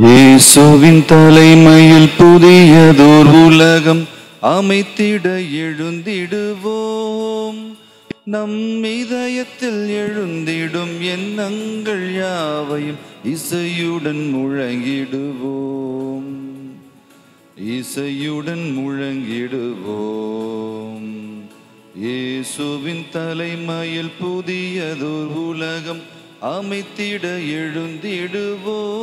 இயேசுவின் தலைமையில் புதியதோர் உலகம் அமைத்திட எழுந்திடுவோம். நம் இதயத்தில் எழுந்திடும் எண்ணங்கள் யாவையும் இசையுடன் முழங்கிடுவோம். இசையுடன் முழங்கிடுவோம். இயேசுவின் தலைமையில் புதியதோர் உலகம் அமைத்திட எழுந்திடுவோம்.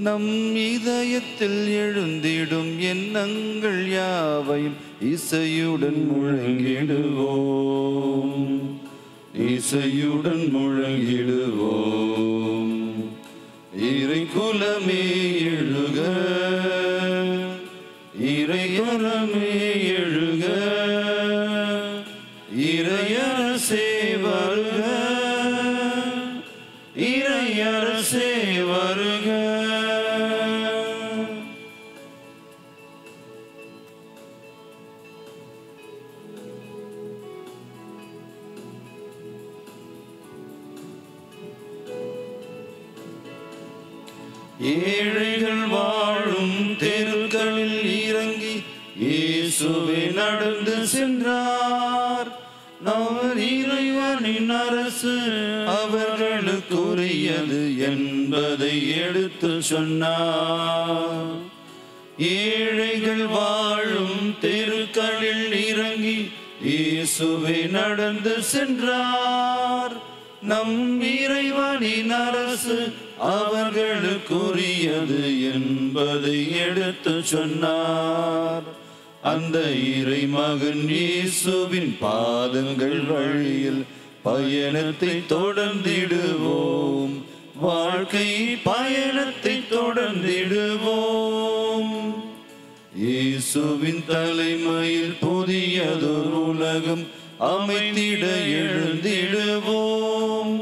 நம் இதயத்தில் எழுந்திடும் எண்ணங்கள் யாவையும் இசையுடன் முழங்கிடுவோம். இசையுடன் முழங்கிடுவோம். இறை குலமே எழுக, இறையறமே எழுக, இறையரசே வருக, இறையரசே வருக. ஏழைகள் வாழும் தெருக்களில் இறங்கி இயேசுவே நடந்து சென்றார். அவர் இறைவனின் அரசு அவர்களுக்குரியது என்பதை எடுத்து சொன்னார். ஏழைகள் வாழும் தெருக்களில் இறங்கி இயேசுவே நடந்து சென்றார். நம் இறைவனின் அரசு அவர்களுக்குரியது என்பதை எடுத்து சொன்னார். அந்த இறைமகன் இயேசுவின் பாதங்கள் வழியில் பயணத்தை தொடர்ந்திடுவோம். வாழ்க்கை பயணத்தை தொடர்ந்திடுவோம். இயேசுவின் தலைமையில் புதியதொரு உலகம் அமைத்திட எழுந்திடுவோம்.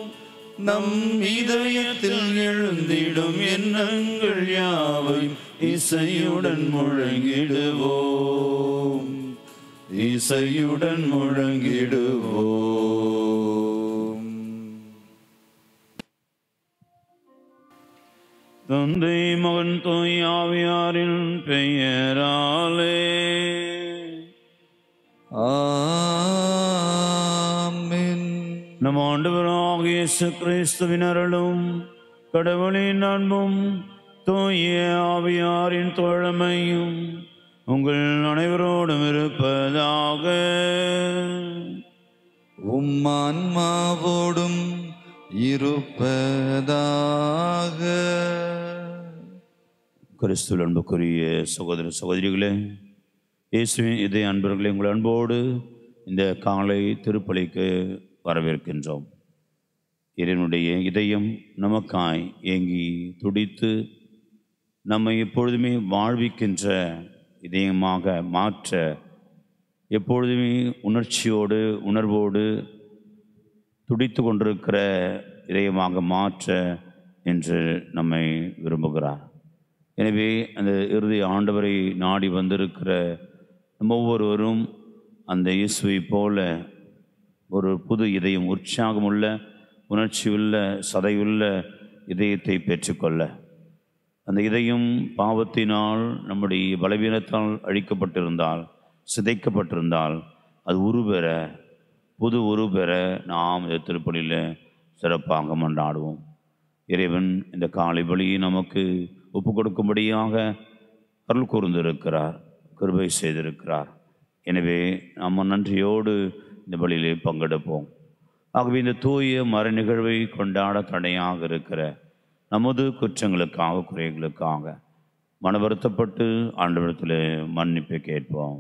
நம் இதயத்தில் எழுந்திடும் எண்ணங்கள் யாவையும் இசையுடன் முழங்கிடுவோம். இசையுடன் முழங்கிடுவோம். தந்தை மகன் தூய ஆவியாரின் பெயராலே ஆமென். நம் ஆண்டவராகிய இயேசு கிறிஸ்துவின் அருளும் கடவுளின் அன்பும் தூய ஆவியாரின் தோழமையும் உங்கள் அனைவரோடும் இருப்பதாக. ஆன்மாவோடும் இருப்பதாக. கிறிஸ்துவில் அன்புக்குரிய சகோதர சகோதரிகளே, இயேசுவின் இதய அன்பர்களே, உங்கள் அன்போடு இந்த காலை திருப்பலிக்கு வரவேற்கின்றோம். இறைவனுடைய இதயம் நமக்காய் ஏங்கி துடித்து நம்மை எப்பொழுதுமே வாழ்விக்கின்ற இதயமாக மாற்ற, எப்பொழுதுமே உணர்ச்சியோடு உணர்வோடு துடித்து கொண்டிருக்கிற இதயமாக மாற்ற என்று நம்மை விரும்புகிறார். எனவே அந்த இறுதி ஆண்டவரை நாடி வந்திருக்கிற நம்ம ஒவ்வொருவரும் அந்த இயேசுவை போல ஒரு புது இதயம், உற்சாகமுள்ள, உணர்ச்சியுள்ள, சதையுள்ள இதயத்தை பெற்றுக்கொள்ள, அந்த இதயம் பாவத்தினால் நம்முடைய பலவீனத்தால் அழிக்கப்பட்டிருந்தால், சிதைக்கப்பட்டிருந்தால், அது உருபெற, புது உருபெற நாம் இந்த திருப்பலியில் சிறப்பாக கொண்டாடுவோம். இறைவன் இந்த காலை பலியை நமக்கு ஒப்பு கொடுக்கும்படியாக அருள் கூர்ந்திருக்கிறார், கிருபை செய்திருக்கிறார். எனவே நாம் நன்றியோடு இந்த பலியிலே பங்கெடுப்போம். ஆகவே இந்த தூய மர நிகழ்வை கொண்டாட தடையாக இருக்கிற நமது குற்றங்களுக்காக, குறைகளுக்காக மன வருத்தப்பட்டு ஆண்டவரிடத்தில் மன்னிப்பை கேட்போம்.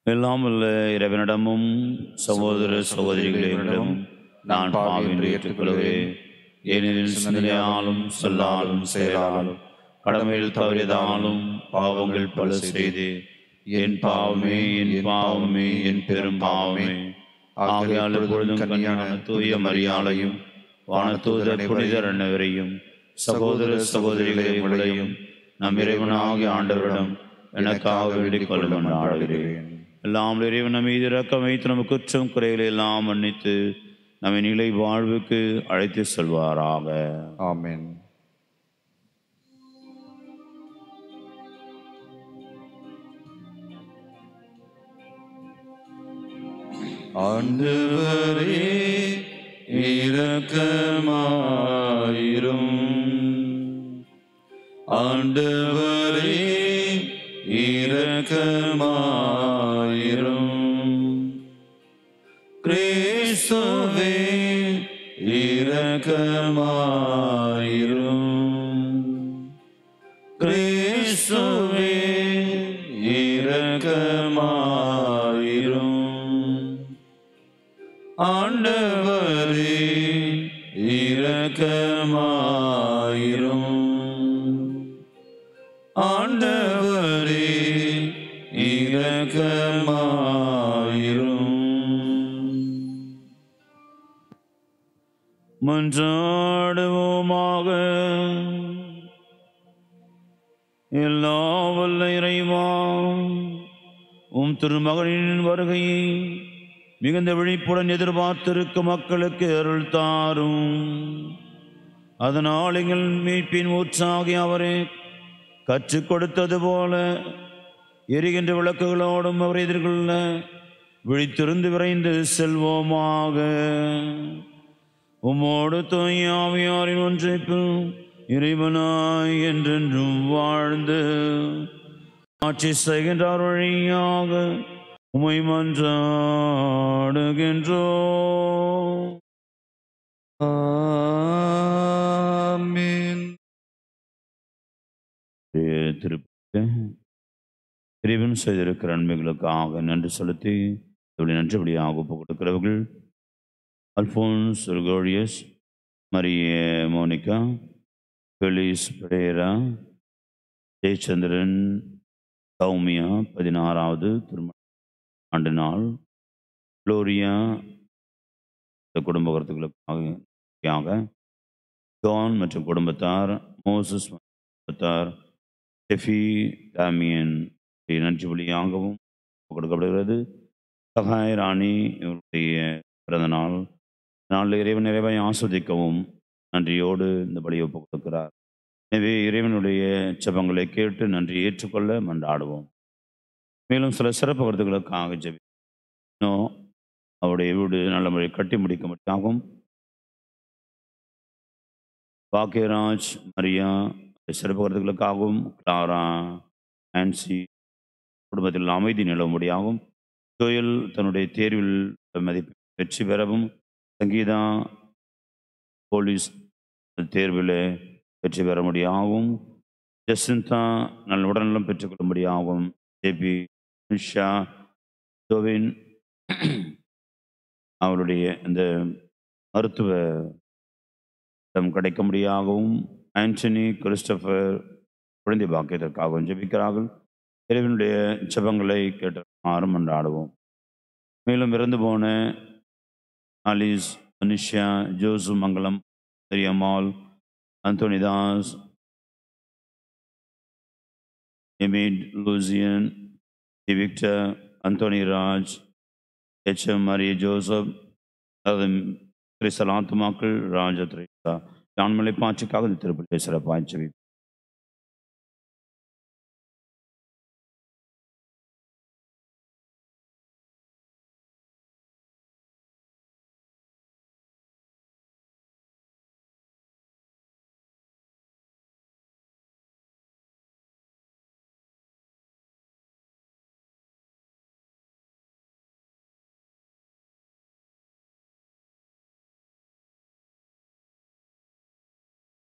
எல்லாம் உள்ள இறைவனிடமும் சகோதர சகோதரிகளிடமும் நான் பாவி ஏற்றுக்கொள்வேன். ஏனெனில் சிந்தனையாலும் சொல்லாலும் செயலாலும் கடமையில் தவறியதாலும் பாவங்கள் பல செய்து என் பாவமே, என் பாவமே, என் பெரும் பாவமே. ஆகையால் எப்பொழுதும் கன்னியான தூய மரியாளையும் வானதூதர் புனிதர் அனைவரையும் சகோதர சகோதரிகளை உங்களையும் நம் இறைவனாகிய ஆண்டவரிடம் எனக்காக வேண்டிக் கொள்ளும் நாடுகிறேன். எல்லாம் இறைவன் மீது இரக்கம் வைத்து நம்ம குற்றம் குறைகளை எல்லாம் மன்னித்து நம்மை நிலை வாழ்வுக்கு அழைத்து செல்வாராக. ஆமென். ஆண்டவரே இரக்கமாயிரும். ஆண்டவரே இரக்கமாயிரும். கிறிஸ்துவே இரக்கமாயிரும். கிறிஸ்துவே இரக்கமாயிரும். ஆண்டவரே இரக்கமாயிரும். ஆண்டவரே இரக்கமாயிரும். மன்றாடுவோமாக. எல்லா வல்ல இறைவா, உம் திருமகனின் வருகையை மிகுந்த விழிப்புடன் எதிர்பார்த்திருக்கும் மக்களுக்கு அருள் தாரும். அதனால் எங்கள் மீட்பின் ஊற்றாகி அவரே கற்றுக் கொடுத்தது போல எரிகின்ற விளக்குகளோடும் அவரை எதிர்கொள்ள விழித்திருந்து விரைந்து செல்வோமாக. உம்மோடு தூய ஆவியாரின் ஒன்றைப்பும் இறைவனாய் என்றென்றும் வாழ்ந்து ஆட்சி செய்கின்றார் வழியாக உம்மை மன்றாடுகின்றோம். ஆமென். இறைவன் செய்திருக்கிற நன்மைகளுக்காக நன்றி செலுத்தி நன்றிபடியாக ஒப்புக் கொடுக்கிறவர்கள் அல்போன்ஸ் ரிகோரியஸ், மரிய மோனிகா, பெலிஸ் பெரேரா, ஜெயச்சந்திரன், சௌமியா 16வது திருமண ஆண்டு நாள், குளோரியா குடும்ப கருத்துக்களுக்காக, ஜான் மற்றும் குடும்பத்தார், மோசஸ் குடும்பத்தார், ஸ்டெஃபி டாமியன் நன்றி வழியாகவும் கொடுக்கப்படுகிறது. சகாய ராணி இவருடைய பிறந்த நாள் நாளில் இறைவன் நிறைவாய் ஆஸ்வதிக்கவும் நன்றியோடு இந்த பலியை ஒப்புக் கொடுக்கிறார். எனவே இறைவனுடைய ஜெபங்களை கேட்டு நன்றி ஏற்றுக்கொள்ள மன்றாடுவோம். மேலும் சில சிறப்பு கருத்துக்களுக்காக ஜெபிக்கணும். அவருடைய வீடு நல்ல முறை கட்டி முடிக்க முடியாகும். பாக்கியராஜ், மரியா சிறப்பு கருத்துக்களுக்காகவும், கிளாரா, ஆன்சி குடும்பத்தில் அமைதி நிலவும்படியாகும், ஜோயல் தன்னுடைய தேர்வில் மதிப்பு வெற்றி பெறவும், சங்கீதா போலீஸ் தேர்வில் வெற்றி பெற முடியாகவும், ஜெசிந்தா நல்ல உடல்நலம் பெற்றுக்கொள்ளும்படியாகவும், ஜேபி நிஷா ஜோவின் அவருடைய இந்த மருத்துவ கிடைக்க முடியாகவும், ஆண்டனி கிறிஸ்டபர் குழந்தை பாக்கியத்திற்காகவும் ஜெபிக்கிறார்கள். இறைவனுடைய ஜெபங்களை கேட்டு மன்றாடுவோம். மேலும் இறந்து போன Alice, Anisha, Josu Mangalam, Periyammal, Anthonydas, Emmet, Lucian, Victor, Anthony Raj, HM, Mariya Joseph, Crystal ஆத்துமாக்கள், ராஜ திரேசா யான்மலை பாட்சிக்காக இந்த திருப்பலியை சிறப்பாக ஜெபி.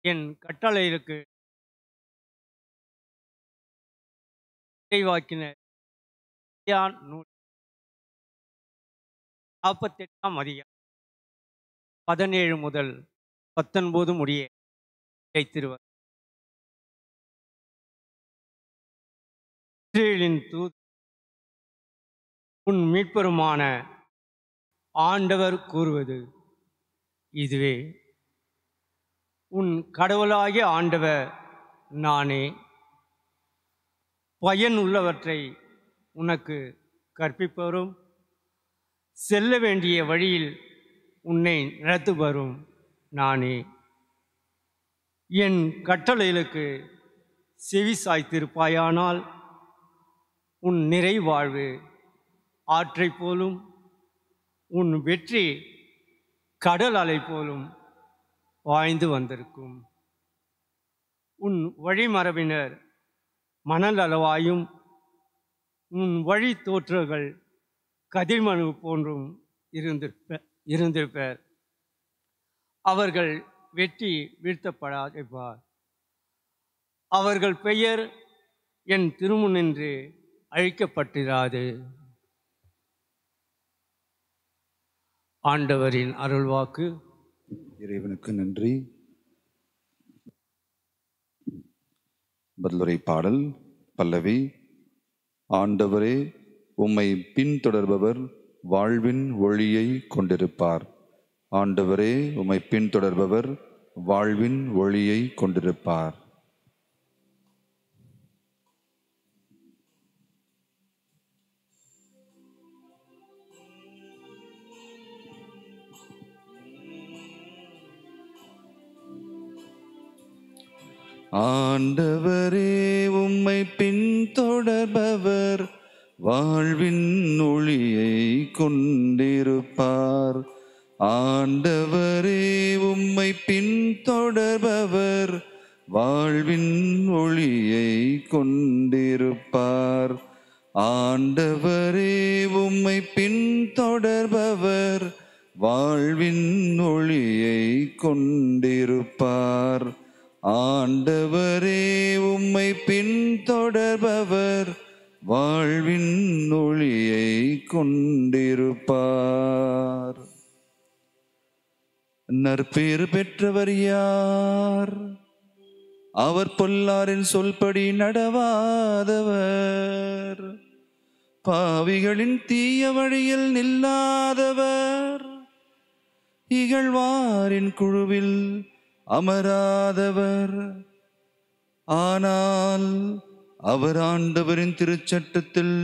என் கட்டளைக்கு இறைவாக்கினர் நூல் 48ஆம் அதிகாரம் 17 முதல் 19 முடிய வைத்திருவர். இஸ்ரேலின் தூது, உன் மீட்பருமான ஆண்டவர் கூறுவது இதுவே: உன் கடவுளாகிய ஆண்டவர் நானே. பயன் உள்ளவற்றை உனக்கு கற்பிப்பவரும் செல்ல வேண்டிய வழியில் உன்னை நடத்துபவரும் நானே. என் கட்டளைகளுக்கு செவி சாய்த்திருப்பாயானால் உன் நிறைவாழ்வு ஆற்றை போலும் உன் வெற்றி கடல் அலை போலும் வாய்ந்து வந்திருக்கும். உன் வழிமரபினர் மணல் அளவாயும் உன் வழி தோற்றர்கள் கதிர்மணு போன்றும் இருந்திருப்பர். அவர்கள் வெற்றி வீழ்த்தப்படாதிருப்பார். அவர்கள் பெயர் என் திருமுனின்று அழிக்கப்பட்டிராது. ஆண்டவரின் அருள்வாக்கு. இறைவனுக்கு நன்றி. பதிலுரை பாடல் பல்லவி. ஆண்டவரே, உம்மை பின்தொடர்பவர் வாழ்வின் ஒளியை கொண்டிருப்பார். ஆண்டவரே, உம்மை பின்தொடர்பவர் வாழ்வின் ஒளியை கொண்டிருப்பார். ஆண்டவரே, உம்மை பின்தொடர்பவர் வாழ்வின் ஒளியை கொண்டிருப்பார். ஆண்டவரே, உம்மை பின்தொடர்பவர் வாழ்வின் ஒளியை கொண்டிருப்பார். ஆண்டவரே, உம்மை பின்தொடர்பவர் வாழ்வின் ஒளியை கொண்டிருப்பார். ஆண்டவரே, உம்மை பின்தொடர்பவர் வாழ்வின் ஒளியை கொண்டிருப்பார். நற்பேறு பெற்றவர் யார்? அவர் பொல்லாரின் சொல்படி நடவாதவர், பாவிகளின் தீய வழியில் நில்லாதவர், இகழ்வாரின் குழுவில் அமராதவர். ஆனால் அவர் ஆண்டவரின் திருச்சட்டத்தில்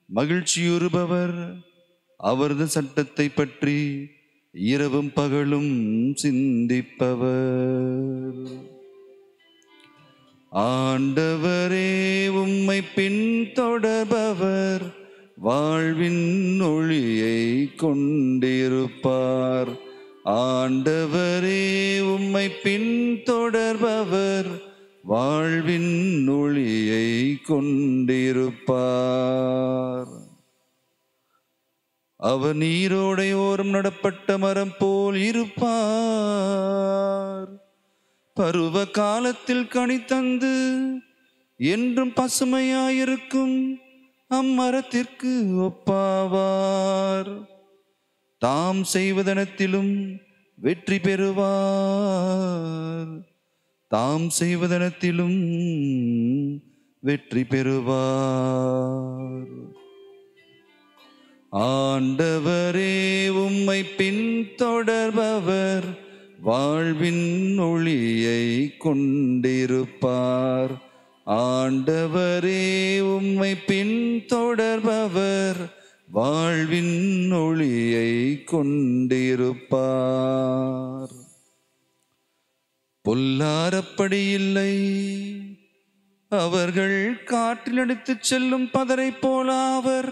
மகிழ்ச்சியுறுபவர். அவரது சட்டத்தை பற்றி இரவும் பகலும் சிந்திப்பவர். ஆண்டவரே, உம்மை பின்தொடர்பவர் வாழ்வின் ஒளியை கொண்டிருப்பார். ஆண்டவரே, உம்மை பின்தொடர்பவர் வாழ்வின் ஒளியை கொண்டிருப்பார். அவர் நீரோடையோரம் நடப்பட்ட மரம் போல் இருப்பார். பருவ காலத்தில் கனி தந்து என்றும் பசுமையாயிருக்கும் அம்மரத்திற்கு ஒப்பாவார். தாம் செய்வதனத்திலும் வெற்றி பெறுவார். தாம் செய்வதனத்திலும் வெற்றி பெறுவார். ஆண்டவரே, உம்மை பின்தொடர்பவர் வாழ்வின் ஒளியை கொண்டிருப்பார். ஆண்டவரே, உம்மை பின்தொடர்பவர் வாழ்வின் ஒளியை கொண்டிருப்பார். பொல்லாரப்படி இல்லை. அவர்கள் காற்றில் அடித்துச் செல்லும் பதரை போலாவர்.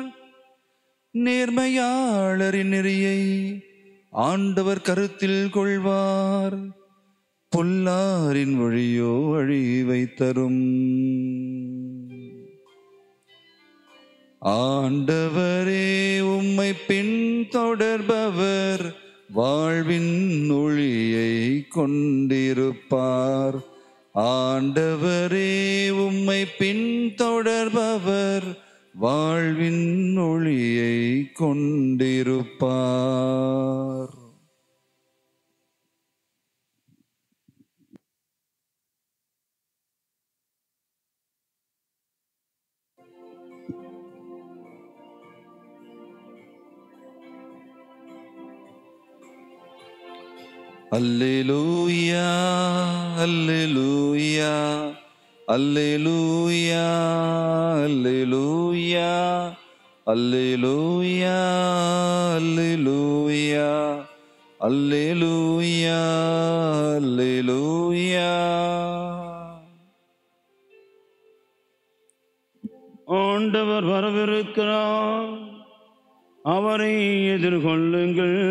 நேர்மையாளரின் நெறியை ஆண்டவர் கருத்தில் கொள்வார். பொல்லாரின் வழியோ அழிவை தரும். ஆண்டவரே, உம்மை பின்தொடர்பவர் வாழ்வின் ஒளியை கொண்டிருப்பார். ஆண்டவரே, உம்மை பின்தொடர்பவர் வாழ்வின் ஒளியை கொண்டிருப்பார். அல்லேலூயா, அல்லேலூயா, அல்லேலூயா, அல்லேலூயா, அல்லேலூயா அல்லேலூயா அல்லேலூயா அல்லேலூயா. ஆண்டவர் வரவிருக்கிறார், அவரை எதிர்கொள்ளுங்கள்.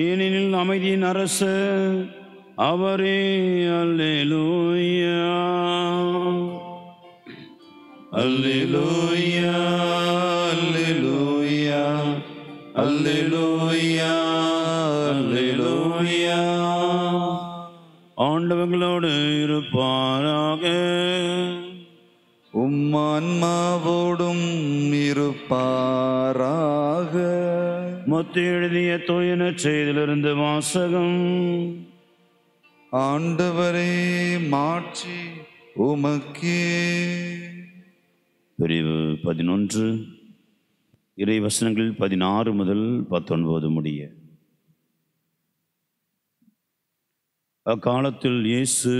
ஏனெனில் அமைதியின் அரசர் அவரே. அல்லேலூயா அல்லேலூயா அல்லேலூயா அல்லேலூயா அல்லேலூயா. ஆண்டவங்களோடு இருப்பாராக. உம்மான்மாவோடும் இருப்பாராக. மத்தேயு எழுதிய தூய நற்செய்தியிலிருந்து வாசகம். ஆண்டவரே மாட்சி உமக்கே. பிரிவு 11, இறை வசனங்கள் 16 முதல் 19 முடிய. அக்காலத்தில் இயேசு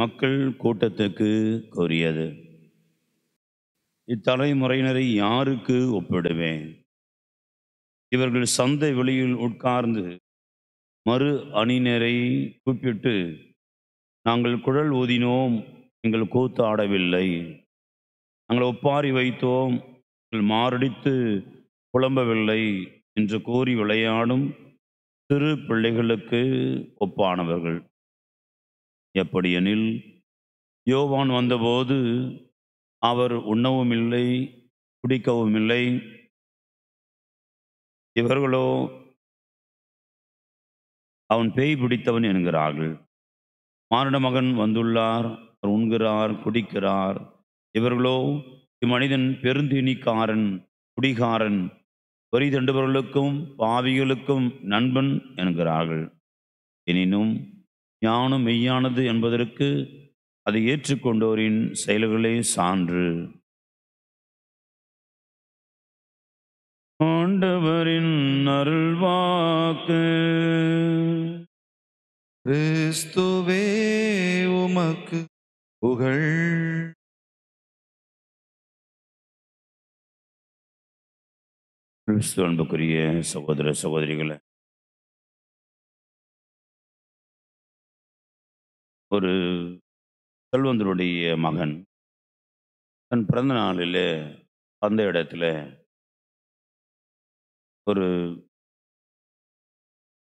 மக்கள் கூட்டத்துக்கு கூறியது, இத்தலைமுறையினரை யாருக்கு ஒப்பிடுவேன்? இவர்கள் சந்தை வெளியில் உட்கார்ந்து மறு அணியினரை கூப்பிட்டு, நாங்கள் குழல் ஊதினோம், எங்கள் கூத்து ஆடவில்லை. நாங்கள் ஒப்பாரி வைத்தோம், எங்கள் மாரடித்து புலம்பவில்லை என்று கூறி விளையாடும் சிறு பிள்ளைகளுக்கு ஒப்பானவர்கள். எப்படியெனில், யோவான் வந்தபோது அவர் உண்ணவும் இல்லை, குடிக்கவும் இல்லை. இவர்களோ அவன் பேய் பிடித்தவன் என்கிறார்கள். மானிட மகன் வந்துள்ளார், அவர் உண்கிறார், குடிக்கிறார். இவர்களோ இம்மனிதன் பெருந்தீனிக்காரன், குடிகாரன், வரி தண்டுபவர்களுக்கும் பாவிகளுக்கும் நண்பன் என்கிறார்கள். எனினும் ஞானம் மெய்யானது என்பதற்கு அதை ஏற்றுக்கொண்டோரின் செயல்களே சான்று. ஆண்டவரின் அருள்வாக்கு. கிறிஸ்துவே உமக்கு புகழ். கிறிஸ்து அன்புக்குரிய சகோதர சகோதரிகளை, ஒரு செல்வந்தருடைய மகன் தன் பிறந்த நாளில் அந்த இடத்துல ஒரு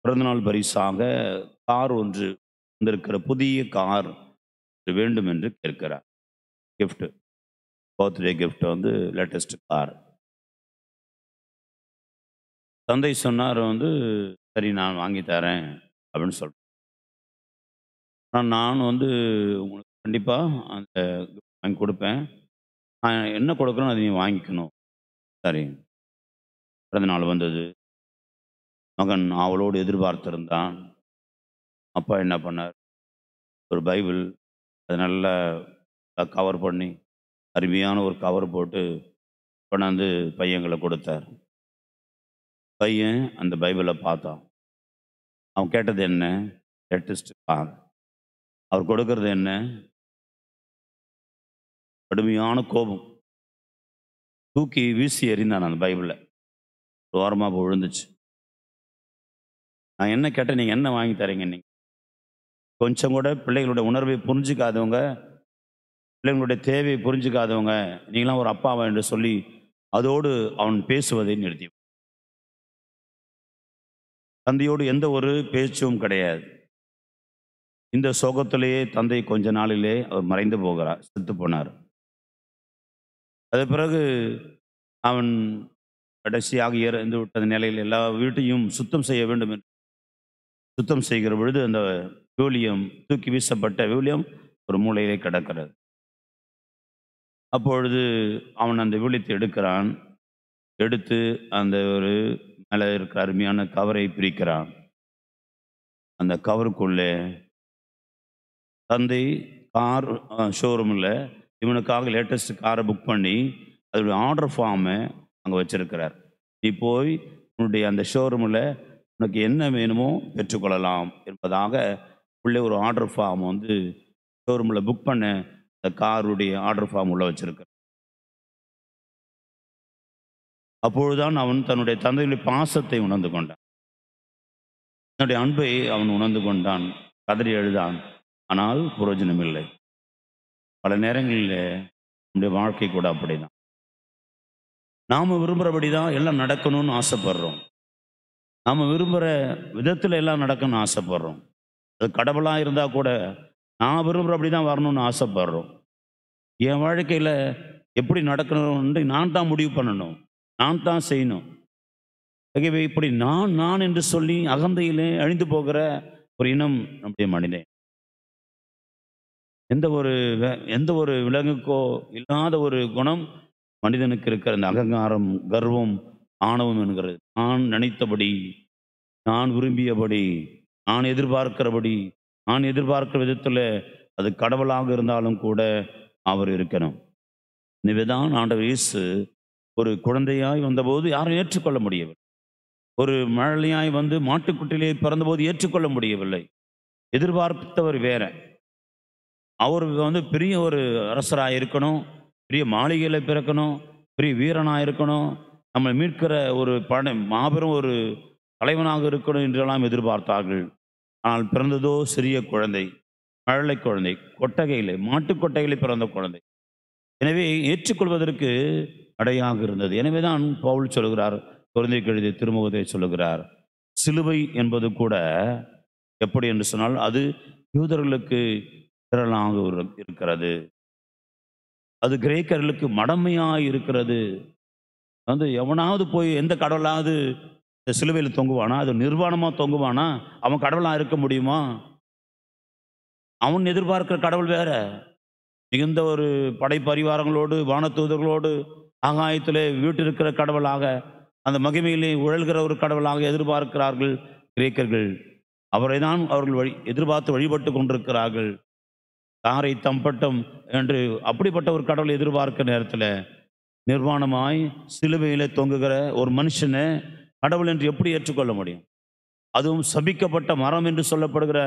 பிறந்தநாள் பரிசாக கார் ஒன்று வந்திருக்கிற புதிய கார் வேண்டும் என்று கேட்கிறார். கிஃப்ட், பர்த்டே கிஃப்ட் வந்து லேட்டஸ்ட் கார். தந்தை சொன்னார் சரி நான் வாங்கி தரேன் அப்படின்னு சொல்கிறேன். ஆனால் நான் உங்களுக்கு கண்டிப்பாக அந்த வாங்கி கொடுப்பேன், நான் என்ன கொடுக்குறேன்னு அதை நீ வாங்கிக்கணும். சரி. பிறந்த நாள் வந்தது. மகன் அவளோடு எதிர்பார்த்திருந்தான். அப்பா என்ன பண்ணார், ஒரு பைபிள் அதை நல்லா கவர் பண்ணி அருமையான ஒரு கவர் போட்டு கொண்டாந்து பையங்களை கொடுத்தார். பையன் அந்த பைபிளை பார்த்தான். அவன் கேட்டது என்ன? Latest car. அவர் கொடுக்கறது என்ன? கடுமையான கோபம். தூக்கி வீசி எறிந்தான் அந்த பைபிளை. ஓரமாக விழுந்துச்சு. நான் என்ன கேட்டேன், நீங்கள் என்ன வாங்கி தரீங்க? நீங்கள் கொஞ்சம் கூட பிள்ளைகளுடைய உணர்வை புரிஞ்சிக்காதவங்க, பிள்ளைங்களுடைய தேவையை புரிஞ்சிக்காதவங்க, நீங்களாம் ஒரு அப்பாவா என்று சொல்லி அதோடு அவன் பேசுவதை நிறுத்தி, தந்தையோடு எந்த ஒரு பேச்சும் கிடையாது. இந்த சோகத்திலேயே தந்தை கொஞ்ச நாளிலே அவர் மறைந்து போகிறார், செத்து போனார். அது பிறகு அவன் கடைசியாக இறந்து விட்டது நிலையில் எல்லா வீட்டையும் சுத்தம் செய்ய வேண்டும் என்று சுத்தம் செய்கிற பொழுது அந்த விவிலியம், தூக்கி வீசப்பட்ட விவிலியம் ஒரு மூலையிலே கிடக்கிறது. அப்பொழுது அவன் அந்த விவிலியத்தை எடுக்கிறான். எடுத்து அந்த ஒரு மேலே இருக்கிற அருமையான கவரை பிரிக்கிறான். அந்த கவருக்குள்ளே தந்தை கார் ஷோரூமில் இவனுக்காக லேட்டஸ்ட் காரை புக் பண்ணி அதோடைய ஆர்டர் ஃபார்மை அங்கே வச்சிருக்கிறார். நீ போய் உன்னுடைய அந்த ஷோரூமில் உனக்கு என்ன வேணுமோ பெற்றுக்கொள்ளலாம் என்பதாக உள்ளே ஒரு ஆர்டர் ஃபார்ம் ஷோரூமில் புக் பண்ண அந்த காருடைய ஆர்டர் ஃபார்ம் உள்ள வச்சிருக்கிறார். அப்பொழுதுதான் அவன் தன்னுடைய தந்தையுடைய பாசத்தை உணர்ந்து கொண்டான், தன்னுடைய அன்பை அவன் உணர்ந்து கொண்டான், கதறி எழுதான். ஆனால் பிரயோஜனம் இல்லை. பல நேரங்களில் நம்முடைய வாழ்க்கை கூட அப்படிதான். நாம் விரும்புகிறபடி தான் எல்லாம் நடக்கணும்னு ஆசைப்படுறோம். நாம் விரும்புகிற விதத்தில் எல்லாம் நடக்கணும்னு ஆசைப்படுறோம். அது கடவுளாக இருந்தால் கூட நான் விரும்புகிறபடி தான் வரணும்னு ஆசைப்படுறோம். என் வாழ்க்கையில் எப்படி நடக்கணும்னு நான் தான் முடிவு பண்ணணும், நான் தான் செய்யணும். ஆகவே இப்படி நான் என்று சொல்லி அகந்தையிலே அழிந்து போகிற ஒரு இனம் நம்முடைய மனிதன். எந்த ஒரு விலங்குக்கோ இல்லாத ஒரு குணம் மனிதனுக்கு இருக்கிற அந்த அகங்காரம், கர்வம், ஆணவம் என்கிறது. நான் நினைத்தபடி, நான் விரும்பியபடி, நான் எதிர்பார்க்கிறபடி, நான் எதிர்பார்க்கிற விதத்தில் அது கடவுளாக இருந்தாலும் கூட அவர் இருக்கணும். எனவேதான் ஆண்டவர் இயேசு ஒரு குழந்தையாய் வந்தபோது யாரும் ஏற்றுக்கொள்ள முடியவில்லை. ஒரு மழலையாய் வந்து மாட்டுக்குட்டிலே பிறந்தபோது ஏற்றுக்கொள்ள முடியவில்லை. எதிர்பார்த்தவர் வேற. அவர் வந்து பெரிய ஒரு அரசராக இருக்கணும், பெரிய மாளிகையில் பிறக்கணும், பெரிய வீரனாக இருக்கணும், நம்மை மீட்கிற ஒரு மாபெரும் ஒரு தலைவனாக இருக்கணும் என்றெல்லாம் எதிர்பார்த்தார்கள். ஆனால் பிறந்ததோ சிறிய குழந்தை, மழலை குழந்தை, கொட்டகையில், மாட்டுக்கொட்டையில் பிறந்த குழந்தை. எனவே ஏற்றுக்கொள்வதற்கு தடையாக இருந்தது. எனவே தான் பவுல் சொல்கிறார், கொரிந்தியருக்கு எழுதிய திருமுகத்தை சொல்லுகிறார், சிலுவை என்பது கூட எப்படி என்று சொன்னால் அது யூதர்களுக்கு திரளாக இருக்கிறது, அது கிரேக்கர்களுக்கு மடமையாக இருக்கிறது. வந்து எவனாவது போய் எந்த கடவுளாவது இந்த சிலுவையில் தொங்குவானா? அது நிர்வாணமாக தொங்குவானா? அவன் கடவுளாக இருக்க முடியுமா? அவன் எதிர்பார்க்கிற கடவுள் வேற. மிகுந்த ஒரு படைப்பரிவாரங்களோடு, வானதூதர்களோடு, ஆகாயத்திலே வீட்டிருக்கிற கடவுளாக, அந்த மகிமையிலே உழல்கிற ஒரு கடவுளாக எதிர்பார்க்கிறார்கள் கிரேக்கர்கள். அவரை தான் அவர்கள் எதிர்பார்த்து வழிபட்டு கொண்டிருக்கிறார்கள். தாரை தம்பட்டம் என்று அப்படிப்பட்ட ஒரு கடவுளை எதிர்பார்க்கிற நேரத்தில் நிர்வாணமாய் சிலுவையில் தொங்குகிற ஒரு மனுஷனை கடவுள் என்று எப்படி ஏற்றுக்கொள்ள முடியும்? அதுவும் சபிக்கப்பட்ட மரம் என்று சொல்லப்படுகிற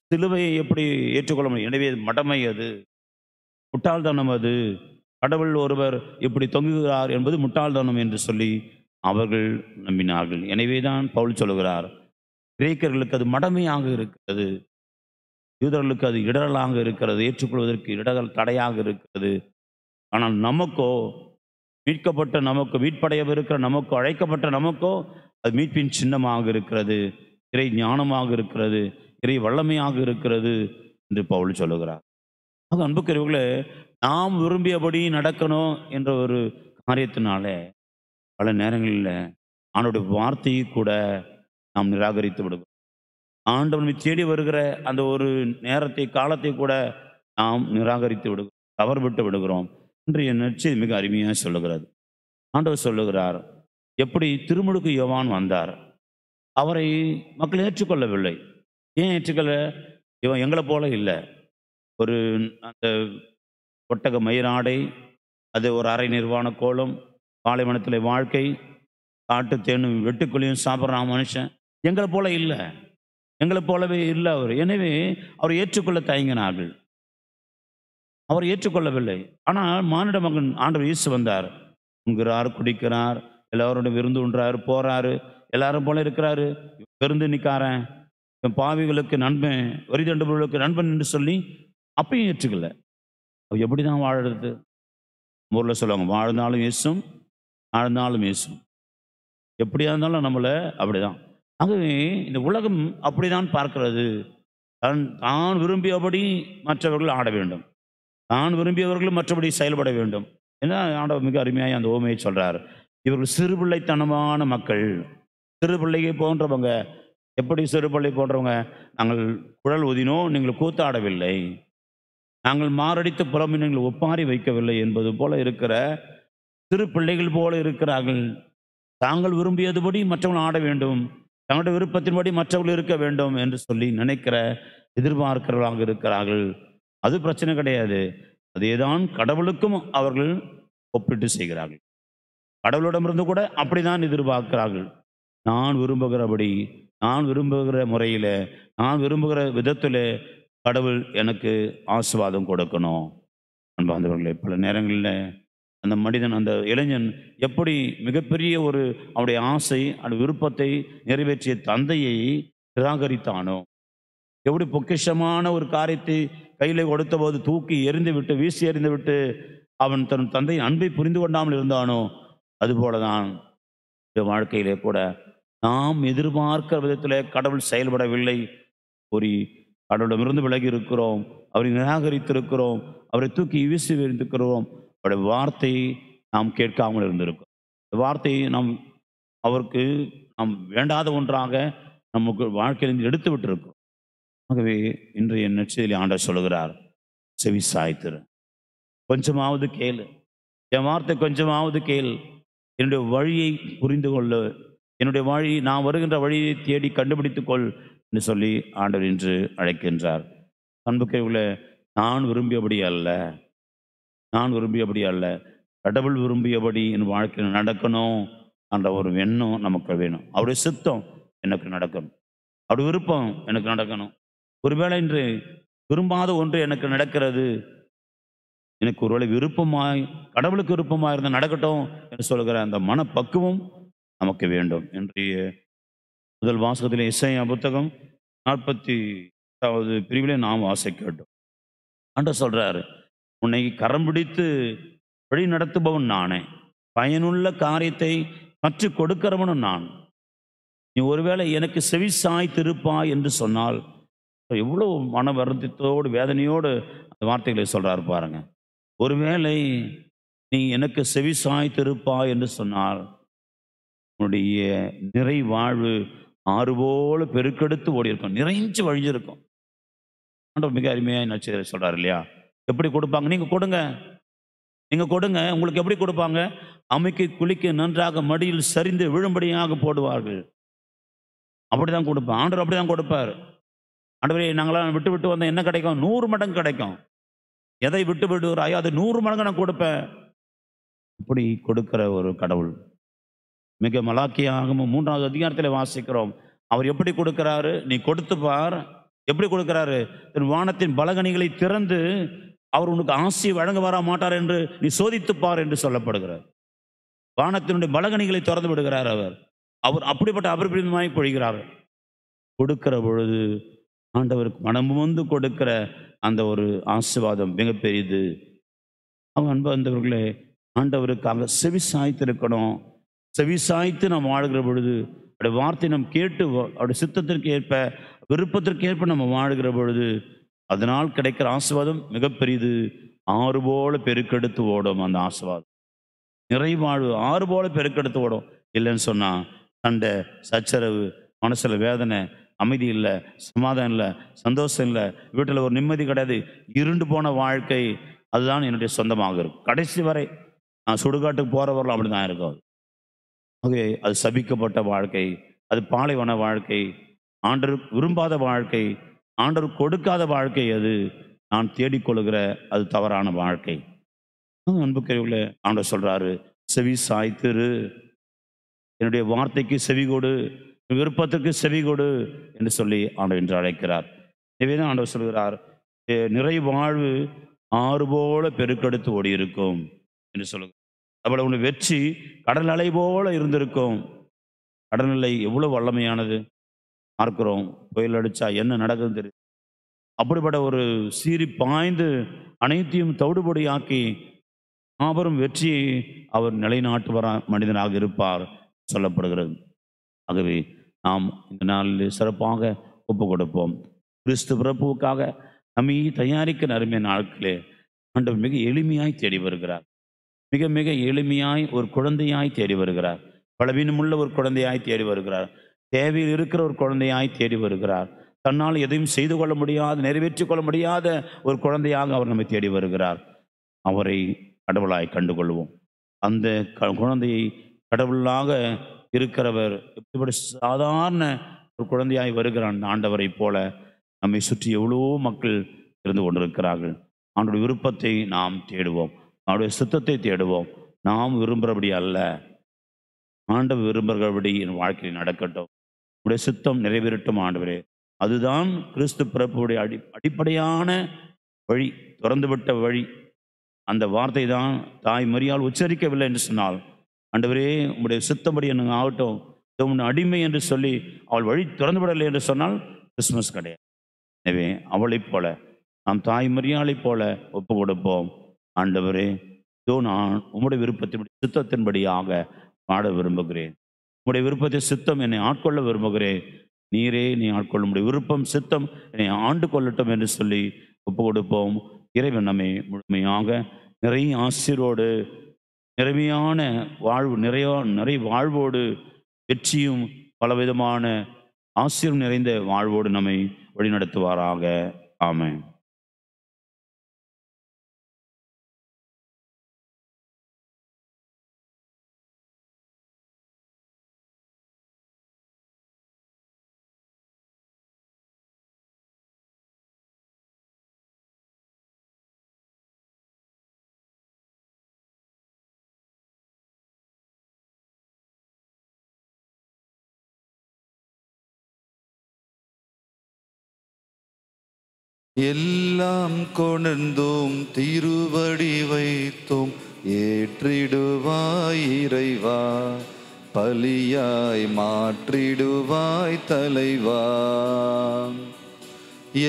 சிலுவையை எப்படி ஏற்றுக்கொள்ள முடியும்? எனவே மடமை, அது முட்டாள்தனம். அது கடவுள் ஒருவர் இப்படி தொங்குகிறார் என்பது முட்டாள்தனம் என்று சொல்லி அவர்கள் நம்பினார்கள். எனவே தான் பவுல் சொல்லுகிறார், கிரேக்கர்களுக்கு அது மடமையாக இருக்கிறது, யூதர்களுக்கு அது இடரலாக இருக்கிறது, ஏற்றுக்கொள்வதற்கு இடர்கள் தடையாக இருக்கிறது. ஆனால் நமக்கோ, மீட்கப்பட்ட நமக்கு, மீட்படையவிருக்கிற நமக்கோ, அழைக்கப்பட்ட நமக்கோ அது மீட்பின் சின்னமாக இருக்கிறது, இறை ஞானமாக இருக்கிறது, இறை வல்லமையாக இருக்கிறது என்று பவுல் சொல்லுகிறார். ஆக அன்புக்குரியவர்களே, நாம் விரும்பியபடி நடக்கணும் என்ற ஒரு காரியத்தினாலே பல நேரங்களில் ஆண்டவருடைய வார்த்தையை கூட நாம் நிராகரித்து விடுகிறோம். ஆண்டவனை தேடி வருகிற அந்த ஒரு நேரத்தை, காலத்தை கூட நாம் நிராகரித்து விடுகிறோம், தவறுவிட்டு விடுகிறோம் என்று என் நற்செய்தி மிக அருமையாக சொல்லுகிறது. ஆண்டவர் சொல்லுகிறார், எப்படி திருமுழுக்கு யோவான் வந்தார், அவரை மக்கள் ஏற்றுக்கொள்ளவில்லை. ஏன் ஏற்றுக்கொள்ள? இவன் எங்களை போல இல்லை. ஒரு அந்த ஒட்டக மயிராடை, அது ஒரு அரை நிர்வாண கோலம், பாலைவனத்தில் வாழ்க்கை, காட்டு தேனும் வெட்டுக்குழியும் சாப்பிட்ற மனுஷன், எங்களை போல இல்லை, எங்களை போலவே இல்லை அவர். எனவே அவர் ஏற்றுக்கொள்ள தயங்கினார்கள், அவர் ஏற்றுக்கொள்ளவில்லை. ஆனால் மானிட மகன் ஆண்டவர் இயேசு வந்தார், உண்கிறார், குடிக்கிறார், எல்லாரோட விருந்து உண்றாரு, போறாரு, எல்லாரும் போல இருக்கிறாரு. விருந்து நிற்காரன், பாவிகளுக்கு நண்பன், வரி தண்டுபவர்களுக்கு நண்பன் என்று சொல்லி அப்பயும் ஏற்றுக்கல. அவர் எப்படி தான் வாழறது? ஊரில் சொல்லுவாங்க, வாழ்ந்தாலும் இயேசும் ஆழ்ந்தாலும் இயேசும். எப்படியா இருந்தாலும் நம்மளை அப்படிதான். ஆகவே இந்த உலகம் அப்படிதான் பார்க்கிறது. தான் விரும்பியபடி மற்றவர்கள் ஆட வேண்டும், தான் விரும்பியவர்கள் மற்றபடி செயல்பட வேண்டும். ஏன்னா ஆண்டவர் மிக அருமையாக அந்த ஓமையை சொல்றார், இவர்கள் சிறுபிள்ளைத்தனமான மக்கள். சிறுபிள்ளையை போன்றவங்க. எப்படி சிறுபிள்ளை போன்றவங்க? நாங்கள் குழல் ஊதினோம், நீங்கள் கூத்தாடவில்லை, நாங்கள் மாரடித்து புறம்பு நீங்கள் ஒப்பாரி வைக்கவில்லை என்பது போல இருக்கிற சிறு பிள்ளைகள் போல இருக்கிறார்கள். தாங்கள் விரும்பியதுபடி மற்றவர்கள் ஆட வேண்டும், தங்களுடைய விருப்பத்தின்படி மற்றவர்கள் இருக்க வேண்டும் என்று சொல்லி நினைக்கிற, எதிர்பார்க்கிறவர்களாக இருக்கிறார்கள். அது பிரச்சனை கிடையாது. அதேதான் கடவுளுக்கும் அவர்கள் ஒப்பிட்டு செய்கிறார்கள். கடவுளிடமிருந்து கூட அப்படிதான் எதிர்பார்க்கிறார்கள். நான் விரும்புகிறபடி, நான் விரும்புகிற முறையில், நான் விரும்புகிற விதத்தில் கடவுள் எனக்கு ஆசீர்வாதம் கொடுக்கணும். அன்பார்ந்தவர்களே, பல நேரங்களில் அந்த மனிதன், அந்த இளைஞன் எப்படி மிகப்பெரிய ஒரு அவனுடைய ஆசை, அந்த விருப்பத்தை நிறைவேற்றிய தந்தையை நிராகரித்தானோ, எப்படி பொக்கிஷமான ஒரு காரியத்தை கையிலே கொடுத்த போது தூக்கி எறிந்து விட்டு, வீசி எறிந்து விட்டு அவன் தன் தந்தையின் அன்பை புரிந்து கொண்டாமல் இருந்தானோ, அதுபோலதான் இந்த வாழ்க்கையிலே கூட நாம் எதிர்பார்க்கிற விதத்திலே கடவுள் செயல்படவில்லை. ஒரு கடவுளிடமிருந்து விலகி இருக்கிறோம், அவரை நிராகரித்திருக்கிறோம், அவரை தூக்கி வீசி எறிந்திருக்கிறோம். அவருடைய வார்த்தையை நாம் கேட்காமல் இருந்திருக்கிறோம். வார்த்தையை அவருக்கு நாம் வேண்டாத ஒன்றாக நமக்கு வாழ்க்கையிலிருந்து எடுத்து விட்டிருக்கிறோம். ஆகவே இன்றைய நற்செய்தியிலே ஆண்டவர் சொல்லுகிறார், செவி சாய்த்திரு, கொஞ்சமாவது கேளு, என் வார்த்தை கொஞ்சமாவது கேள், என்னுடைய வழியை புரிந்து கொள்ளு, என்னுடைய வழி, நான் வருகின்ற வழியை தேடி கண்டுபிடித்துக்கொள் என்று சொல்லி ஆண்டவர் இன்று அழைக்கின்றார். அன்புக்குரியவர்களே, நான் விரும்பியபடி அல்ல, கடவுள் விரும்பியபடி என் வாழ்க்கையில் நடக்கணும் என்ற ஒரு எண்ணம் நமக்கு வேணும். அவருடைய சித்தம் எனக்கு நடக்கணும், அவருடைய விருப்பம் எனக்கு நடக்கணும். ஒருவேளை இன்று விரும்பாத ஒன்று எனக்கு நடக்கிறது, எனக்கு ஒருவேளை விருப்பமாய், கடவுளுக்கு விருப்பமாக இருந்தால் நடக்கட்டும் என்று சொல்கிற அந்த மனப்பக்குவம் நமக்கு வேண்டும். இன்றைய முதல் வாசகத்திலே எசேயா புத்தகம் 40வது பிரிவிலே நாம் வாசிக்க வேண்டும். ஆண்டவர் சொல்றாரு, உன்னை கரம் பிடித்து வழி நடத்துபவன் நானே, பயனுள்ள காரியத்தை கற்றுக் கொடுக்கிறவனும் நான். நீ ஒருவேளை எனக்கு செவி சாய்த்திருப்பாய் என்று சொன்னால், எவ்வளவு மன வருத்தத்தோடு வேதனையோடு அந்த வார்த்தைகளை சொல்றாரு பாருங்க. ஒருவேளை நீ எனக்கு செவி சாய்த்திருப்பாய் என்று சொன்னால், உன்னுடைய நிறை வாழ்வு ஆறு போல பெருக்கெடுத்து ஓடி இருக்கும், நிறைஞ்சு வழிஞ்சிருக்கும். ஆண்டவர் மிக அருமையாக நற்செய்தியிலே சொல்றாரு இல்லையா? எப்படி கொடுப்பாங்க? நீங்க கொடுங்க. உங்களுக்கு எப்படி கொடுப்பாங்க? அமைக்கு குளிக்க நன்றாக மடியில் சரிந்து விழும்படியாக போடுவார்கள். அப்படிதான் கொடுப்பார் ஆண்டவர், அப்படிதான் கொடுப்பார். ஆண்டவரே, நாங்களாம் விட்டு விட்டு வந்தால் என்ன கிடைக்கும்? 100 மடங்கு கிடைக்கும். எதை விட்டு விடுறாயோ அது 100 மடங்கு நான் கொடுப்பேன். இப்படி கொடுக்கிற ஒரு கடவுள். மிக மலாக்கியாகமும் 3வது அதிகாரத்தில் வாசிக்கிறோம். அவர் எப்படி கொடுக்கிறாரு? நீ கொடுத்து பார். எப்படி கொடுக்கிறாரு? தன் வானத்தின் பலகணிகளை திறந்து அவர் உனக்கு ஆசி வழங்க வர மாட்டார் என்று நீ சோதித்துப்பார் என்று சொல்லப்படுகிறார். வானத்தினுடைய பலகணிகளை திறந்து விடுகிறார் அவர் அப்படிப்பட்ட அபரிமிதமாய் பொழிகிறார். கொடுக்கிற பொழுது ஆண்டவருக்கு மனமும் வந்து கொடுக்கிற அந்த ஒரு ஆசீர்வாதம் மிகப்பெரியது. அவன் அன்பு வந்தவர்களே, ஆண்டவருக்காக செவி சாய்த்திருக்கணும். செவி சாய்த்து நாம் வாழ்கிற பொழுது, அவருடைய வார்த்தை நாம் கேட்டு அவருடைய சித்தத்திற்கு ஏற்ப, விருப்பத்திற்கு ஏற்ப நம்ம வாழ்கிற பொழுது அதனால் கிடைக்கிற ஆசீர்வாதம் மிகப்பெரியது. ஆறு போல பெருக்கெடுத்து ஓடும் அந்த ஆசீர்வாதம். நிறைவாழ்வு ஆறு போல பெருக்கெடுத்து ஓடும். இல்லைன்னு சொன்னா சண்டை, சச்சரவு, மனசுல வேதனை, அமைதி இல்லை, சமாதானம் இல்லை, சந்தோஷம் இல்லை, வீட்டில் ஒரு நிம்மதி கிடையாது, இருண்டு போன வாழ்க்கை. அதுதான் என்னுடைய சொந்தமாக இருக்கும். கடைசி வரை நான் சுடுகாட்டுக்கு போறவர்கள் அப்படிதான் இருக்கும். ஆகவே அது சபிக்கப்பட்ட வாழ்க்கை, அது பாலைவன வாழ்க்கை, ஆண்டவர் விரும்பாத வாழ்க்கை, ஆண்டவர் கொடுக்காத வாழ்க்கை. அது நான் தேடிக்கொள்கிற அது தவறான வாழ்க்கை. அன்புக்குரியவர்களே, ஆண்டவர் சொல்றாரு, செவி சாய்த்திரு, என்னுடைய வார்த்தைக்கு செவி கொடு, விருப்பத்திற்கு செவி கொடு என்று சொல்லி ஆண்டவர் என்று அழைக்கிறார். இதேதான் ஆண்டவர் சொல்கிறார், நிறை வாழ்வு ஆறு போல பெருக்கெடுத்து ஓடி இருக்கும் என்று சொல்லுகிறார். அவளை உன்னுடைய வெற்றி கடல் அலை போல இருந்திருக்கும். கடல் அலை எவ்வளவு வல்லமையானது பார்க்கிறோம். புயல் அடிச்சா என்ன நடக்குதுன்னு தெரியும். அப்படிப்பட்ட ஒரு சீறி பாய்ந்து அனைத்தையும் தவிடுபொடியாக்கி மாபெரும் வெற்றியை அவர் நிலைநாட்டுவர மனிதனாக இருப்பார் சொல்லப்படுகிறது. ஆகவே நாம் இந்த நாளில் சிறப்பாக ஒப்பு கொடுப்போம். கிறிஸ்து பிறப்புக்காக நம்மை தயாரிக்க அருமையான நாட்களே ஆண்டவர் மிக எளிமையாய் தேடி வருகிறார். மிக மிக எளிமையாய் ஒரு குழந்தையாய் தேடி வருகிறார். பலவீனமுள்ள ஒரு குழந்தையாய் தேடி வருகிறார். தேவையில் இருக்கிற ஒரு குழந்தையாய் தேடி வருகிறார். தன்னால் எதையும் செய்து கொள்ள முடியாத, நிறைவேற்றிக் கொள்ள முடியாத ஒரு குழந்தையாக அவர் நம்மை தேடி வருகிறார். அவரை கடவுளாய் கண்டுகொள்வோம். அந்த குழந்தையை கடவுளாக இருக்கிறவர் எப்படிப்பட்ட சாதாரண ஒரு குழந்தையாய் வருகிறான் ஆண்டவரை போல நம்மை சுற்றி எவ்வளோ மக்கள் இருந்து கொண்டிருக்கிறார்கள். அவனுடைய விருப்பத்தை நாம் தேடுவோம், அவனுடைய சித்தத்தை தேடுவோம். நாம் விரும்புகிறபடி அல்ல, ஆண்டவர் விரும்புகிறபடி என் வாழ்க்கையில் நடக்கட்டும், உடைய சித்தம் நிறைவேறட்டும் ஆண்டவரே. அதுதான் கிறிஸ்து பிறப்புடைய அடிப்படையான வழி, திறந்துவிட்ட வழி. அந்த வார்த்தை தான் தாய் மரியாள் உச்சரிக்கவில்லை என்று சொன்னால், ஆண்டவரே உம்முடைய சித்தப்படி எனக்கு ஆகட்டும், உன் அடிமை என்று சொல்லி அவள் வழி திறந்து விடலை என்று சொன்னால் கிறிஸ்துமஸ் கிடையாது. எனவே அவளைப் போல நாம் தாய் மரியாளைப் போல ஒப்பு கொடுப்போம். ஆண்டவரே, இதோ நான் உம்முடைய விருப்பத்தின் சித்தத்தின்படியாக பாட விரும்புகிறேன். உம்முடைய விருப்பத்தை சித்தம் என்னை ஆட்கொள்ள விரும்புகிறேன். நீரே நீ ஆட்கொள்ள முடிய விருப்பம் சித்தம் என்னை ஆண்டு கொள்ளட்டும் என்று சொல்லி ஒப்பு கொடுப்போம். இறைவன் நம்மை முழுமையாக நிறைய ஆசிரோடு நிறைமையான வாழ்வு நிறைய வாழ்வோடு வெற்றியும் பலவிதமான ஆசிரியம் நிறைந்த வாழ்வோடு நம்மை வழிநடத்துவாராக. ஆமென். எல்லாம் கொணர்ந்தோம் திருவடி வைத்தோம் ஏற்றிடுவாய் இறைவா, பலியாய் மாற்றிடுவாய் தலைவா.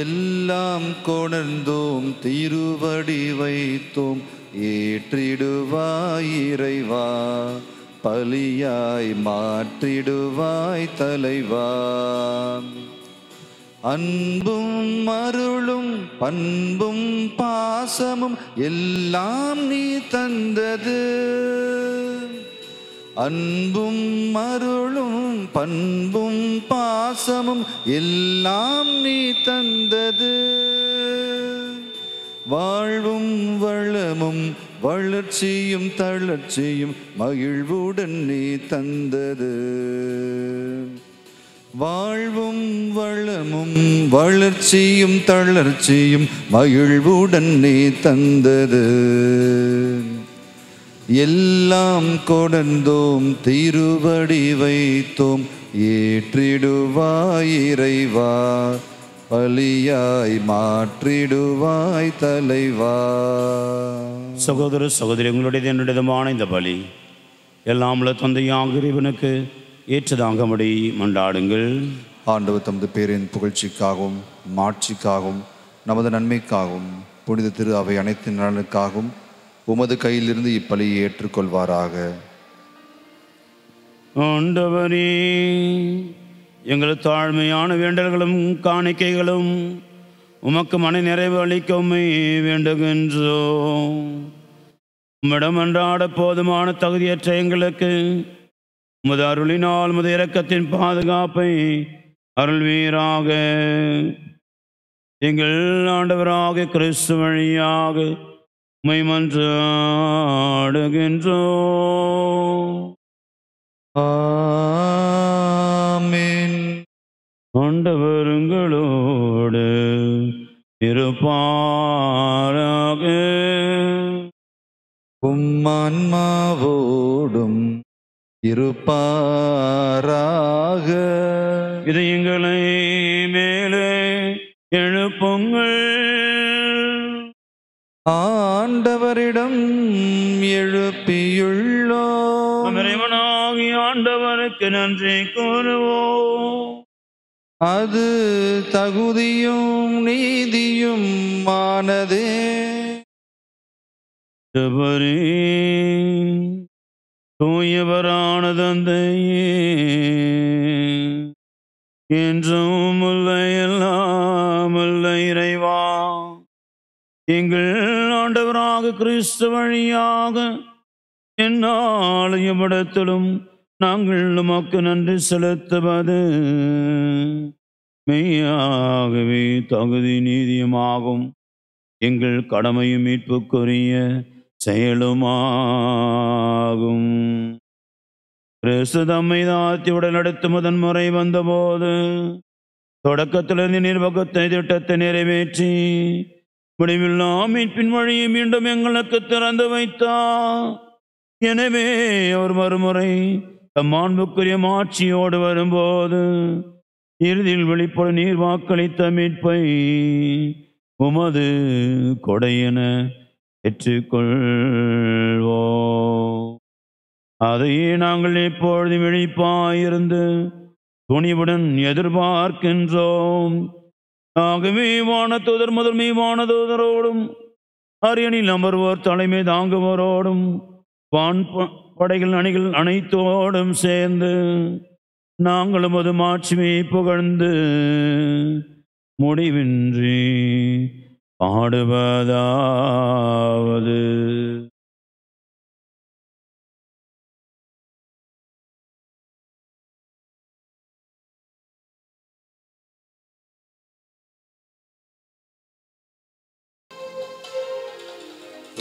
எல்லாம் கொணர்ந்தோம் திருவடி வைத்தோம் ஏற்றிடுவாய் இறைவா, பலியாய் மாற்றிடுவாய் தலைவா. அன்பும் அருளும் பண்பும் பாசமும் எல்லாம் நீ தந்தது. அன்பும் அருளும் பண்பும் பாசமும் எல்லாம் நீ தந்தது. வாழ்வும் வளமும் வளர்ச்சியும் தளர்ச்சியும் மகிழ்வுடன் நீ தந்தது. வாழ்வும் வளமும் வளர்ச்சியும் தளர்ச்சியும் மகிழ்வுடன் நீ தந்தது. எல்லாம் கொணர்ந்தோம் திருவடி வைத்தோம் ஏற்றிடுவாய் இறைவா, பலியாய் மாற்றிடுவாய் தலைவா. சகோதர சகோதரி, உங்களுடைய என்னுடையதுமான இந்த பலி எல்லாம் உள்ள தந்தையாக இறைவனுக்கு ஏற்றதாகபடி மன்றாடுங்கள். ஆண்டவர் தமது பேரின் புகழ்ச்சிக்காகவும் மாட்சிக்காகவும் நமது நன்மைக்காகவும் புனித திரு அவை அனைத்து நலனுக்காகவும் உமது கையிலிருந்து இப்பலியை ஏற்றுக்கொள்வாராக. ஆண்டவரே, எங்கள் தாழ்மையான வேண்டல்களும் காணிக்கைகளும் உமக்கு மன நிறைவு அளிக்க உம்மை வேண்டுகின்றோம். உம்மிடம் அன்றாட போதுமான தகுதியற்ற எங்களுக்கு உமது அருளினால் உமது இரக்கத்தின் பாதுகாப்பை அருள்வீராக. எங்கள் ஆண்டவராக கிறிஸ்து வழியாக உம்மை மன்றாடுகின்றோம். ஆமென். ஆண்டவர் உங்களோடு இருப்பாராக. உம்மான்மாவோடும் இருப்பாராக. இதயங்களை மேலே எழுப்புங்கள். ஆண்டவரிடம் எழுப்பியுள்ளோம். இறைவனாகிய ஆண்டவருக்கு நன்றி கூறுவோம். அது தகுதியும் நீதியும் ஆனதே. தூயவரான தந்தையே, என்றும் உள்ள எல்லாம் உள்ள இறைவா, எங்கள் ஆண்டவராக கிறிஸ்து வழியாக எந்நாளும் எவ்விடத்திலும் நாங்கள் உமக்கு நன்றி செலுத்துவது மெய்யாகவே தகுதி நீதியுமாகும். எங்கள் கடமையும் மீட்புக்குரிய செயலுமாகும். கிறிஸ்து தம்மை தாழ்த்தி உடல் நடத்து முதன்முறை வந்தபோது தொடக்கத்திலிருந்து நிர்வாகத்தை திட்டத்தை நிறைவேற்றி முடிவில்லா மீட்பின் வழியை மீண்டும் எங்களுக்கு திறந்து வைத்தார். எனவே அவர் மறுமுறை தம் மாண்புக்குரிய மாட்சியோடு வரும்போது இறுதியில் வெளிப்படும் நீர் வாக்களித்த மீட்பை உமது கொடையென ஏற்றுக்கொள்வோம். அதையே நாங்கள் எப்பொழுது விழிப்பாயிருந்து துணிவுடன் எதிர்பார்க்கின்றோம். ஆகவே வானதூதர் முதன்மை வானதூதரோடும் அரியணில் அமர்வோர் தலைமை தாங்குவோரோடும் வான் படைகள் அணிகள் அனைத்தோடும் சேர்ந்து நாங்களும் அது மாட்சிமையை புகழ்ந்து முடிவின்றி பாடுவதாவது.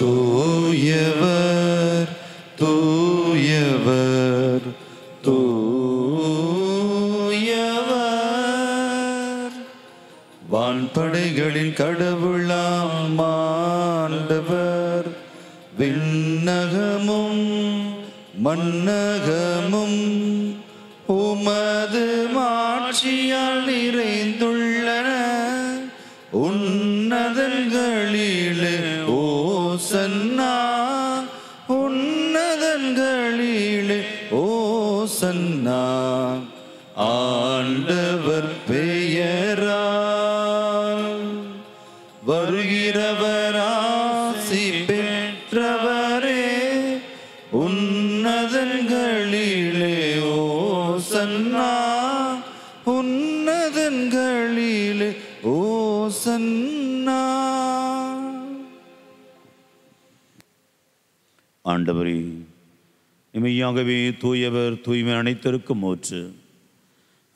தூயவர் தூயவர் தூயவர் வான்படைகளின் கடவுளாம் ஆண்டவர் விண்ணகமும் மண்ணகமும் உமது மாட்சியால் நிறைந்துள்ளன. உன்னதங்களிலே ஓசன்னா, உன்னதங்களிலே ஓசன்னா. ஆண்டவர் பெயரால் வருகிறவர் ஆசி பெற்றவரே. உன்னதங்களிலே ஓசன்னா, உன்னதங்களிலே ஓசன்னா. ஆண்டவரே, இமையாகவே தூயவர், தூய்மை அனைத்திற்கும் ஊற்று.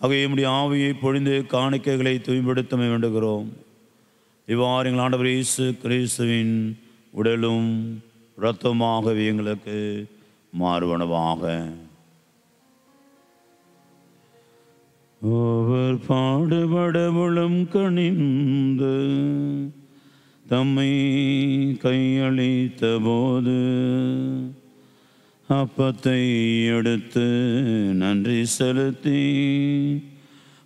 ஆகவே நம்முடைய ஆவியை பொழிந்து காணிக்கைகளை தூய்மைப்படுத்த வேண்டுகிறோம். இவ்வாறு எங்கள் ஆண்டவர் இயேசு கிறிஸ்துவின் உடலும் இரத்தமாகவே எங்களுக்கு மாறுவனவாக. அவர் பாடுபடவுளும் கனிந்து தம்மை கையளித்த போது அப்பத்தை எடுத்து நன்றி செலுத்தி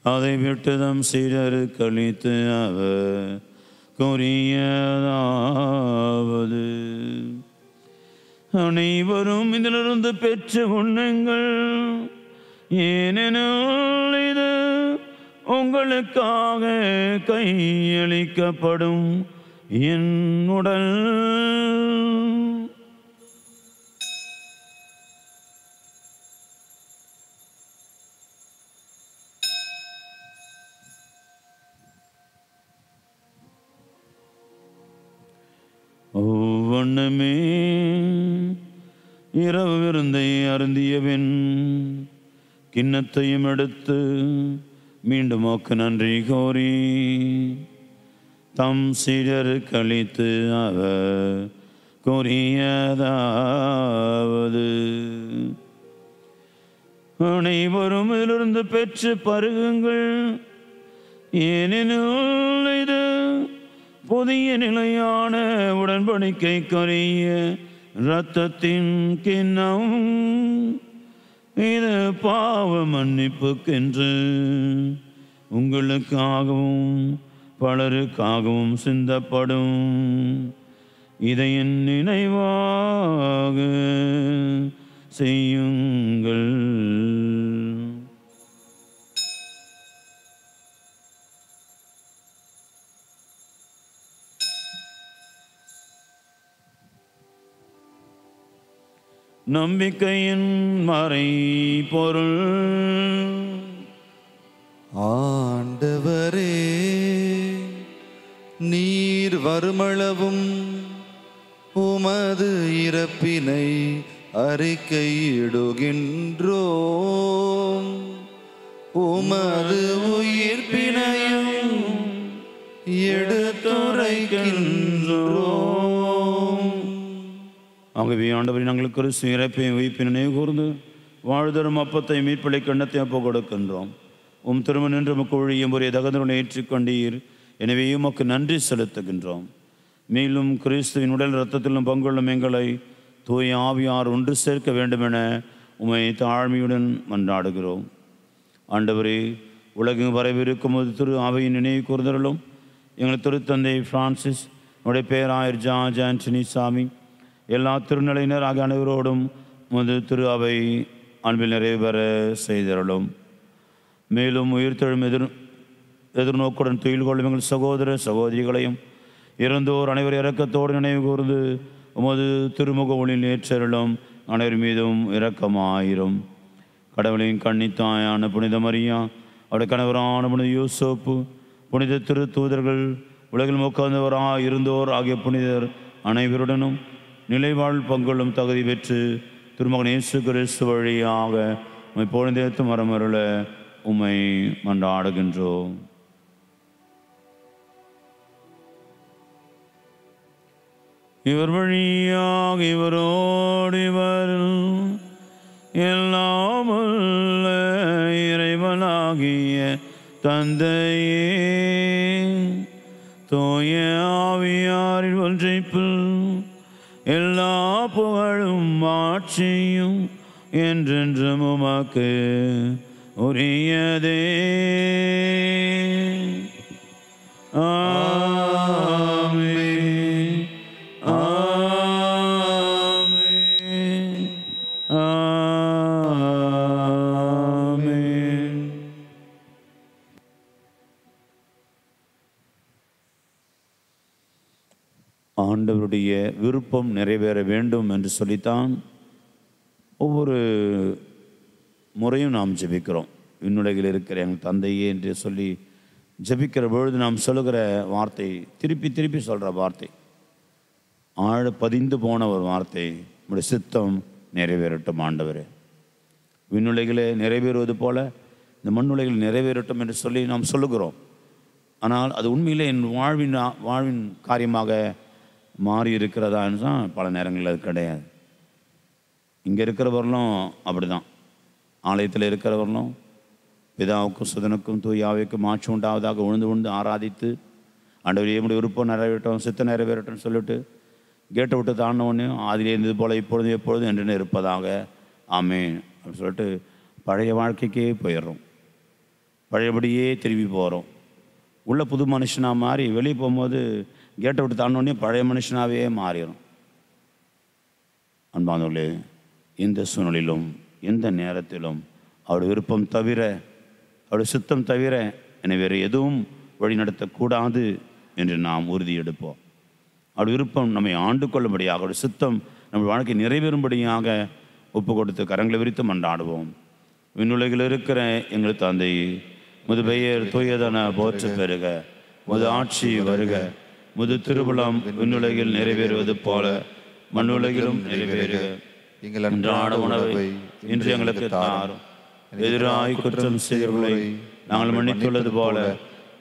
அதை விட்டு தம் சீடருக்கு அளித்து அவர் கூறியதாவது: அனைவரும் இதிலிருந்து பெற்று உண்ணுங்கள், ஏனெனில் இது உங்களுக்காக கையளிக்கப்படும் என் உடல். ஒவ்வொன்றுமே இரவு விருந்தை அருந்தியவன் கிண்ணத்தையும் எடுத்து மீண்டும் மோக்கு நன்றி கோரி தம் சீடருக்கு அளித்து அவர் கூறியதாவது: அனைவரும் இதிலிருந்து பெற்று பருகுங்கள், ஏனெனில் இது புதிய நிலையான உடன்படிக்கைக்குரிய இரத்தத்தின் கிண்ணம். இது பாவ மன்னிப்புக்கென்று உங்களுக்காகவும் பலருக்காகவும் சிந்தப்படும். இதை என் நினைவாக செய்யுங்கள். நம்பிக்கையின் மறை பொருள். ஆண்டவரே, நீர் வருமளவும் உமது இறப்பினை அறிக்கையிடுகின்றோம், உமது உயிர்ப்பினையும் எடுத்துரைக்கின்றோம். ஆகவே ஆண்டவரை நாங்கள் கிறிஸ்து இறப்பையும் உயிர்ப்பினை நினைவு கூர்ந்து வாழ்தரும் அப்பத்தை மீட்பளை கண்ணத்தை அப்போ கொடுக்கின்றோம். உம் திரும்ப நின்று உமக்கு ஒழியும் ஒரே தகதனுடன் ஏற்றுக்கொண்டீர், எனவே உமக்கு நன்றி செலுத்துகின்றோம். மேலும் கிறிஸ்துவின் உடல் இரத்தத்திலும் பங்குள்ளும் எங்களை தூய ஆவியார் ஒன்று சேர்க்க வேண்டுமென உம்மை தாழ்மையுடன் மன்றாடுகிறோம். ஆண்டவரே, உலகம் வரவிருக்கும் போது திரு அவையின் நினைவு கூர்ந்தருளும். எங்கள் திருத்தந்தை பிரான்சிஸ், உடைய பேராயர் ஜார்ஜ் ஆண்டனி சாமி, எல்லா திருநிலையினர் ஆகிய அனைவரோடும் முது திரு அவை அன்பில் நிறைவு பெற செய்தருளும். மேலும் உயிர்த்தெழும் எதிர்நோக்குடன் துயில் கொள்ளும் எங்கள் சகோதர சகோதரிகளையும் இறந்தோர் அனைவர் இரக்கத்தோடு நினைவு கூர்ந்து உமது திருமுக ஒளியில் ஏற்றருளும். அனைவர் மீதும் இரக்கமாயிரும். கடவுளின் கன்னித்தாயான புனித மரியா, அவருடைய கணவரான புனித யூசோப்பு, புனித திரு தூதர்கள், உலகில் முக்கந்தவராக இருந்தோர் ஆகிய புனிதர் அனைவருடனும் நிலைவாழ் பங்கொள்ளும் தகுதி பெற்று திருமகன் இயேசு கிறிஸ்து வழியாக உம்மை பொழுந்தேத்து மரமருள உம்மை மன்றாடுகின்றோம். இவர் வழியாக இவரோடு இவரும் எல்லாம் உள்ள இறைவனாகிய தந்தையே, தூய ஆவியாரின் ஒன்றைப்பில் எல்லா புகழும் ஆட்சியும் என்றென்றும் உமக்கு உரியதே. ஆமென், ஆமென், ஆமென். ஆண்டவருடைய விருப்பம் நிறைவேற வேண்டும் என்று சொல்லித்தான் ஒவ்வொரு முறையும் நாம் ஜெபிக்கிறோம். விண்ணுலகில் இருக்கிற எங்கள் தந்தையே என்று சொல்லி ஜெபிக்கிற பொழுது நாம் சொல்லுகிற வார்த்தை, திருப்பி திருப்பி சொல்கிற வார்த்தை, ஆழ பதிந்து போன ஒரு வார்த்தை, நம்முடைய சித்தம் நிறைவேறட்டும் ஆண்டவரே. விண்ணுலகிலே நிறைவேறுவது போல இந்த மண்ணுலகில் நிறைவேறட்டும் என்று சொல்லி நாம் சொல்லுகிறோம். ஆனால் அது உண்மையிலே என் வாழ்வின் காரியமாக மாறி இருக்கிறதான்னு தான் பல நேரங்களில் அது கிடையாது. இங்கே இருக்கிறவர்களும் அப்படி தான். ஆலயத்தில் இருக்கிறவர்களும் பிதாவுக்கும் சுதனுக்கும் தூயாவிக்கும் ஆட்சி உண்டாவதாக உழுந்து ஆராதித்து ஆண்டவரே உம்முடைய விருப்பம் நிறைவேறட்டும், சித்தம் நிறைவேறட்டும் சொல்லிட்டு கேட்டை விட்டு தாண்டினோடனே அதிலே இருந்தது போல் இப்பொழுதும் எப்பொழுதும் என்று இருப்பதாக ஆமென் அப்படின்னு சொல்லிட்டு பழைய வாழ்க்கைக்கே போயிடுறோம். பழையபடியே திரும்பி போகிறோம். உள்ள புது மனுஷனாக மாறி வெளியே போகும்போது கேட்டை விட்டு தாண்டினோடனே பழைய மனுஷனாகவே மாறிடும். அன்பானவர்களே, எந்த சூழ்நிலையிலும் எந்த நேரத்திலும் அவருடைய விருப்பம் தவிர, அவருடைய சுத்தம் தவிர என்னை வேறு எதுவும் வழி நடத்தக்கூடாது என்று நாம் உறுதி எடுப்போம். அவருடைய விருப்பம் நம்மை ஆண்டு கொள்ளும்படியாக, அவருடைய சுத்தம் நம்ம வாழ்க்கை நிறைவேறும்படியாக ஒப்பு கொடுத்து கரங்களை விரித்து மன்றாடுவோம். விண்ணுலகில் இருக்கிற எங்கள் தந்தை, முது பெயர் தூயதன போற்று பெறுக, முது ஆட்சி வருக, முது திருவுளம் விண்ணுலகில் நிறைவேறுவது போல மண்ணுலகிலும் நிறைவேறுக. எங்கள் அன்றாட உணவை இன்று எங்களுக்கு தாரும். எதிராய் குற்றம் செய்தவர்களை நாங்கள் மன்னித்துள்ளது போல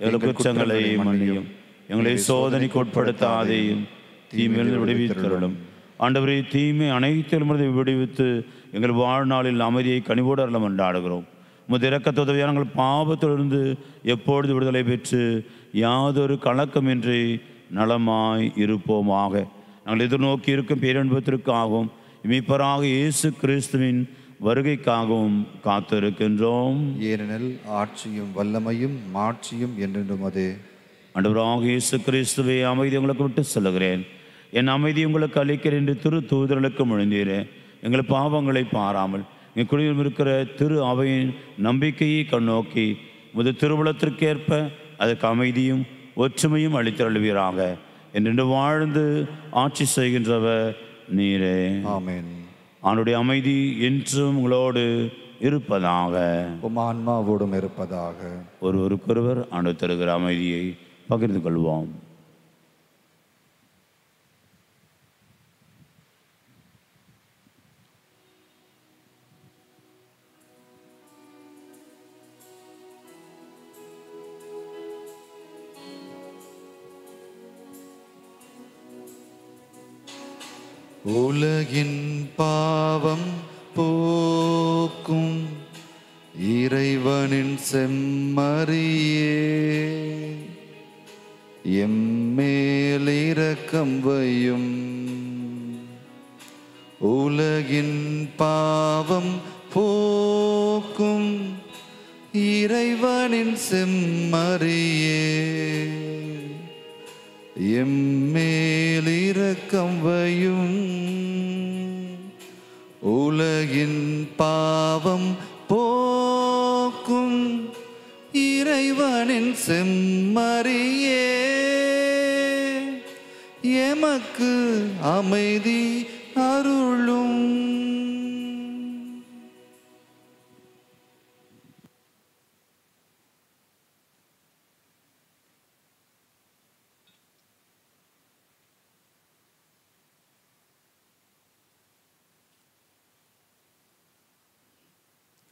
எங்கள் குற்றங்களை மன்னியும். எங்களை சோதனைக்கு உட்படுத்தாதேயும், தீமையிலிருந்து விடுவித்தருளும். ஆண்டவரே, தீமை அனைத்திலிருந்து விடுவித்து எங்கள் வாழ்நாளில் அமைதியை கனிவோடு அருள மன்றாடுகிறோம். உமது இரக்கத்துதவியாக நாங்கள் பாவத்திலிருந்து எப்பொழுது விடுதலை பெற்று யாதொரு கலக்கமின்றி நலமாய் இருப்போமாக. நாங்கள் எதிர்நோக்கி இருக்கும் பேரன்பத்திற்காகவும் மீட்பராக இயேசு கிறிஸ்துவின் வருகைக்காகவும் காத்திருக்கின்றோம். ஏனெனில் ஆட்சியும் வல்லமையும் மாட்சியும் என்றென்றும் அதே. ஆண்டவராக இயேசு கிறிஸ்துவை அமைதி உங்களுக்கு விட்டு சொல்லுகிறேன், என் அமைதி உங்களுக்கு அளிக்கிறேன் என்று திரு தூதர்களுக்கு மொழிந்தீரேன். எங்கள் பாவங்களை பாராமல் எங்கள் குடியில் இருக்கிற திரு அவையின் நம்பிக்கையை கண்ணோக்கி முது திருவுளத்திற்கேற்ப அதற்கு அமைதியும் ஒற்றுமையும் அளித்தருள்வீராக. என்று வாழ்ந்து ஆட்சி செய்கின்றவர் நீரே. ஆமென். அவனுடைய அமைதி என்றும் உங்களோடு இருப்பதாக, உம் ஆன்மாவோடும் இருப்பதாக. ஒருவருக்கொருவர் ஆண்டு தருகிற அமைதியை பகிர்ந்து கொள்வோம். உலகின் பாவம் போக்கும் இறைவனின் செம்மறியே, எம்மேல் இரக்கம் வையும். உலகின் பாவம் போக்கும் இறைவனின் செம்மறியே, எம்மேல் இரக்கம் வையும். உலகின் பாவம் போக்கும் இறைவனின் செம்மறியே, எமக்கு அமைதி அருளும்.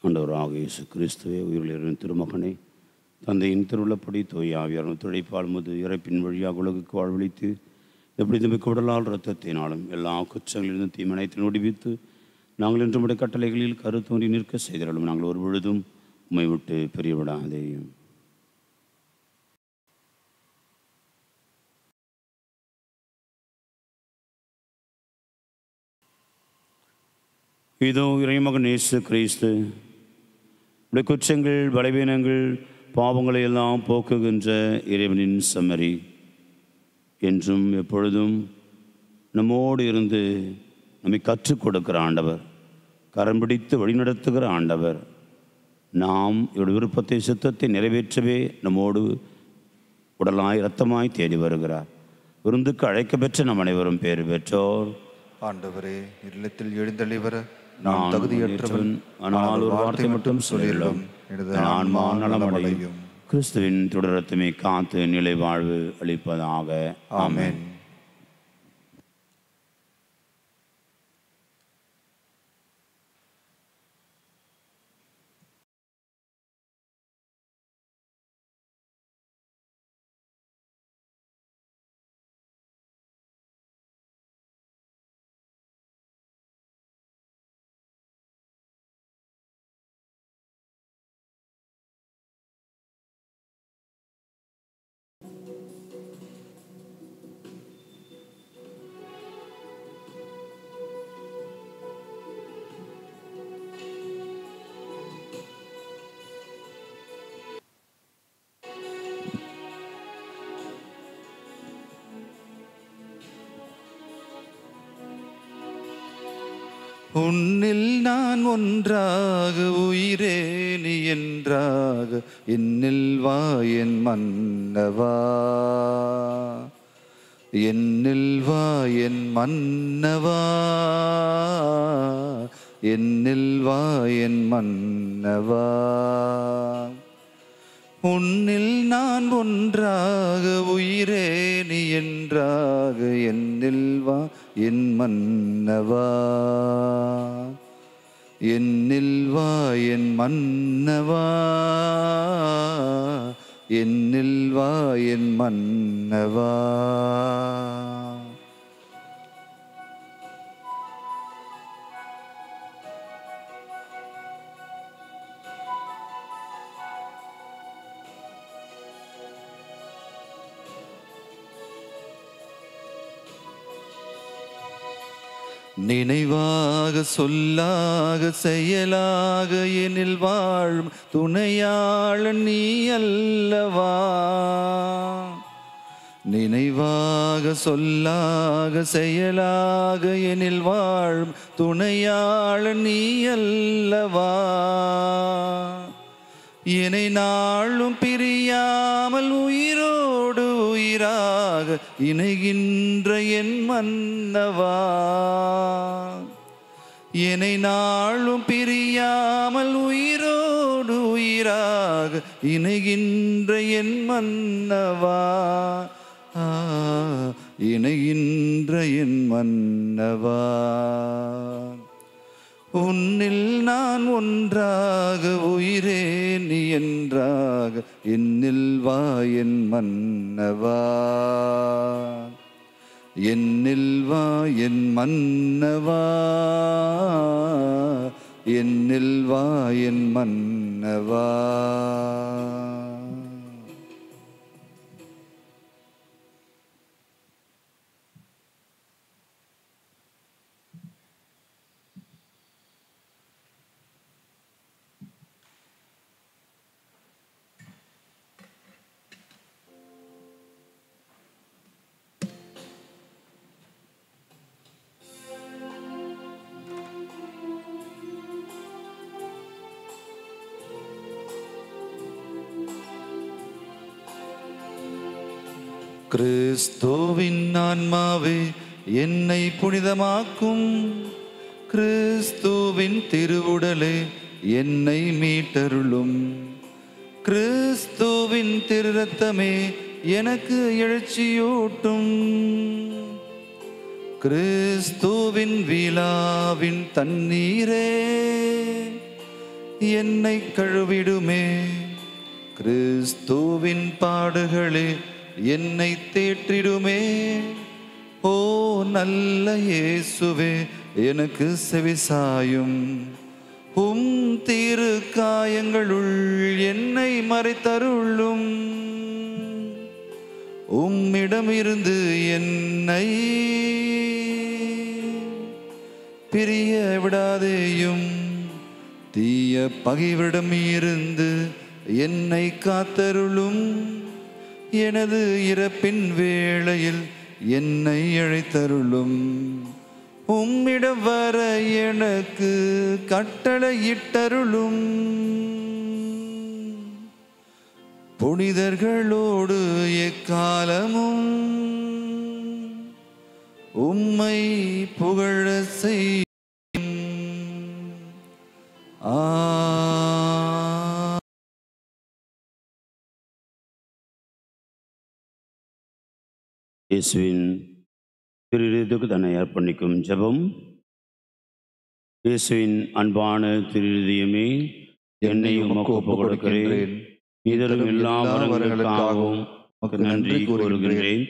ஆண்டவராக இயேசு கிறிஸ்துவே, உயிரிலிருந்த திருமகனே, தந்தையின் திருவுள்ளப்படி தூய ஆவியார் துடைப்பால் முது இறப்பின் வழியாக உலகுக்கு வாழ்வளித்து எப்படி மிக்க உடலால் இரத்தத்தினாலும் எல்லா குற்றங்களிலிருந்து தீமனைத்தில் விடுவித்து நாங்கள் இன்று உடைய கட்டளைகளில் கருத்தோன்றி நிற்க செய்தாலும் நாங்கள் ஒரு பொழுதும் உம்மை விட்டு பிரியவிடாதேயும். இதோ இறைமகன் இயேசு கிறிஸ்து உடைய குற்றங்கள், பலவீனங்கள், பாவங்களை எல்லாம் போக்குகின்ற இறைவனின் செம்மறி, என்றும் எப்பொழுதும் நம்மோடு இருந்து நம்மை கற்றுக் கொடுக்கிற ஆண்டவர், கரம் பிடித்து வழிநடத்துகிற ஆண்டவர், நாம் இவருடைய விருப்பத்தை, சித்தத்தை நிறைவேற்றவே நம்மோடு உடலாய் இரத்தமாய் தேடி வருகிறார். விருந்துக்கு அழைக்க பெற்ற நம் அனைவரும் பேறு பெற்றோர். ஆண்டவரே, இல்லத்தில் எழுந்தள்ளிவர நான் நான் தகுதியற்றவன், ஆனால் ஒரு வார்த்தை மட்டும் சொல்லிடும் எனது ஆன்மா ஆன்மா நலமடையும். கிறிஸ்துவின் தொடரத்துமே காத்து நிலை வாழ்வு அளிப்பதாக. ஆமென். உன்னில் நான் ஒன்றாக, உயிரே நீ என்றாக, என்னில் வா என் மன்னவா, என்னில் வா என் மன்னவா, என்னில் வா என் மன்னவா. உன்னில் நான் ஒன்றாக, உயிரே நீ என்றாக, என்னில் வா என் மன்னவா, என்னில் வா என் மன்னவா, என்னில் வா என் மன்னவா. நினைவாக, சொல்லாக, செயலாக எனில் வாழும் துணையாளன் நீ அல்லவா. நினைவாக, சொல்லாக, செயலாக எனில் வாழும் துணையாளன் நீ அல்லவா. என்னை நாளும் பிரியாமல் உயிரோடு உயிராக இணைகின்ற என் மன்னவா. என்னை நாளும் பிரியாமல் உயிரோடு உயிராக இணைகின்ற என் மன்னவா, இணைகின்ற என் மன்னவா. உன்னில் நான் ஒன்றாக, உயிரே நீ என்றாக, என்னில் வா என் மன்னவா, என்னில் வா என் மன்னவா, என்னில் வா என் மன்னவா. கிறிஸ்துவின் ஆன்மாவே என்னை புனிதமாக்கும். கிறிஸ்துவின் திருவுடலே என்னை மீட்டருளும். கிறிஸ்துவின் திருரத்தமே எனக்கு எழுச்சியூட்டும். கிறிஸ்துவின் விழாவின் தண்ணீரே என்னை கழுவிடுமே. கிறிஸ்துவின் பாடுகளே என்னை தேற்றிடுமே. ஓ நல்ல இயேசுவே, எனக்கு செவிசாயும். உம் திரு காயங்களுள் என்னை மறைத்தருளும். உம்மிடமிருந்து என்னை பிரிய விடாதேயும். தீய பகைவரிடம் இருந்து என்னை காத்தருளும். எனது இறப்பின் வேளையில் என்னை அழைத்தருளும். உம்மிடம் வர எனக்கு கட்டளையிட்டருளும். புனிதர்களோடு எக்காலமும் உம்மை புகழ செய்யும். இயேசுவின் திருஇறுதிக்கு தன்னை அர்ப்பணிக்கும் ஜெபம். இயேசுவின் அன்பான திருஇறுதியமே, என்னை உமக்கு ஒப்புக் கொடுக்கிறேன். இதரும் எல்லா வரங்களுக்காகவும் உமக்கு நன்றி கூறுகின்றேன்.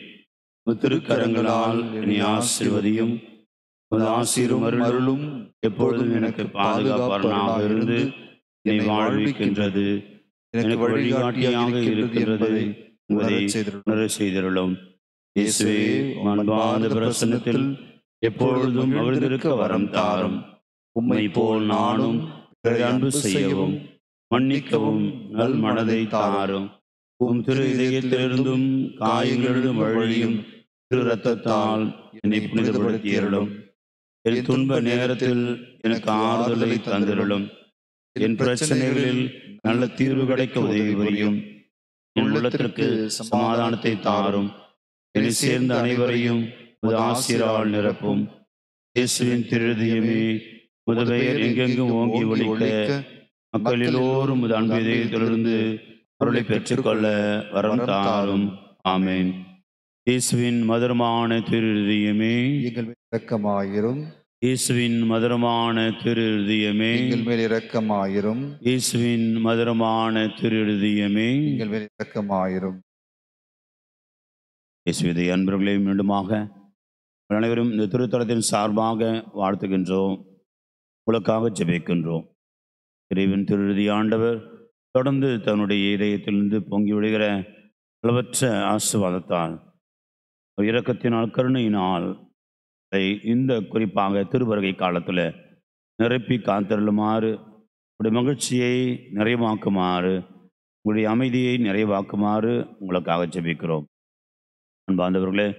திருக்கரங்களால் என்னை ஆசீர்வதியும். ஆசீரும் அருளும் எப்பொழுதும் எனக்கு பாதுகாப்பாளனாக இருந்து என்னை வாழ்விக்கின்றது, எனக்கு வழிகாட்டியாக இருக்கின்றது என்பதை உணர செய்திருளும். இயேசுவே, அன்பான பிரசன்னத்தில் எப்பொழுதும் மகிழ்ந்திருக்க வரம் தாரும். உம்மை போல் நானும் அன்பு செய்யவும் மன்னிக்கவும் நல் மனதை தாரும். உம் திரு இதயத்திலிருந்தும் காயங்களிலும் வழியும் திரு இரத்தத்தால் என்னை புனிதப்படுத்தியருளும். என் துன்ப நேரத்தில் எனக்கு ஆறுதலை தந்திருளும். என் பிரச்சனைகளில் நல்ல தீர்வு கிடைக்க உதவி புரியும். என் உள்ளத்திற்கு சமாதானத்தை தாரும். என்னை சேர்ந்த அனைவரையும் உமது ஆசீரால் நிரப்பும். இயேசுவின் திருஇறுதியமே, உமது பெயர் எங்கெங்கும் ஓங்கி ஒலிக்க மக்கள் எல்லோரும் உமது அன்பு இதயத்திலிருந்து அருளை பெற்றுக்கொள்ள வரம் தாரும். ஆமென். இயேசுவின் மதுரமான திருஇறுதியமே, எங்கள் மேல் இரக்கமாயிரும். இயேசுவின் மதுரமான திருஇறுதியமே, எங்கள் மேல் இரக்கமாயிரும். இயேசுவின் மதுரமான திருஇறுதியமே, எங்கள் மேல் இரக்கமாயிரும். இயேசுவின் அன்பர்களை மீண்டுமாக அனைவரும் இந்த திருத்தலத்தின் சார்பாக வாழ்த்துகின்றோம், உங்களுக்காக ஜெபிக்கின்றோம். இறைவன் திருஇறுதி ஆண்டவர் தொடர்ந்து தன்னுடைய இதயத்திலிருந்து பொங்கி விடுகிற அளவற்ற ஆசீர்வாதத்தால், இரக்கத்தினால், கருணையினால் இந்த குறிப்பாக திருவருகை காலத்தில் நிரப்பி காத்தருளுமாறு, உங்களுடைய மகிழ்ச்சியை நிறைவாக்குமாறு, உங்களுடைய அமைதியை நிறைவாக்குமாறு உங்களுக்காக ஜெபிக்கிறோம். அன்பார்ந்தவர்களே,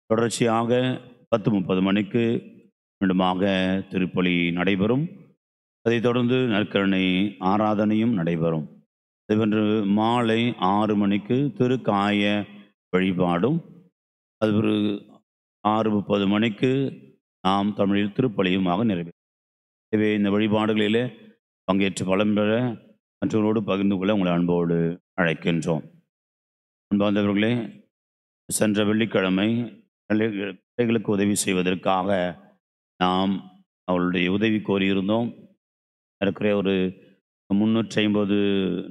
தொடர்ச்சியாக 10:30 மணிக்கு மீண்டுமாக திருப்பலி நடைபெறும். அதைத் தொடர்ந்து நற்கருணை ஆராதனையும் நடைபெறும். அதுவென்று மாலை 6 மணிக்கு திருக்காய வழிபாடும், அது ஒரு 6:30 மணிக்கு நாம் தமிழில் திருப்பலியுமாக நிறைவேறும். எனவே இந்த வழிபாடுகளிலே பங்கேற்று பலம் பெற மற்றவர்களோடு பகிர்ந்து கொள்ள உங்களை அன்போடு அழைக்கின்றோம். அன்பார்ந்தவர்களே, சென்ற வெள்ளிக்கிழமை பிள்ளைகளுக்கு உதவி செய்வதற்காக நாம் அவளுடைய உதவி கோரியிருந்தோம். இருக்கிற ஒரு 350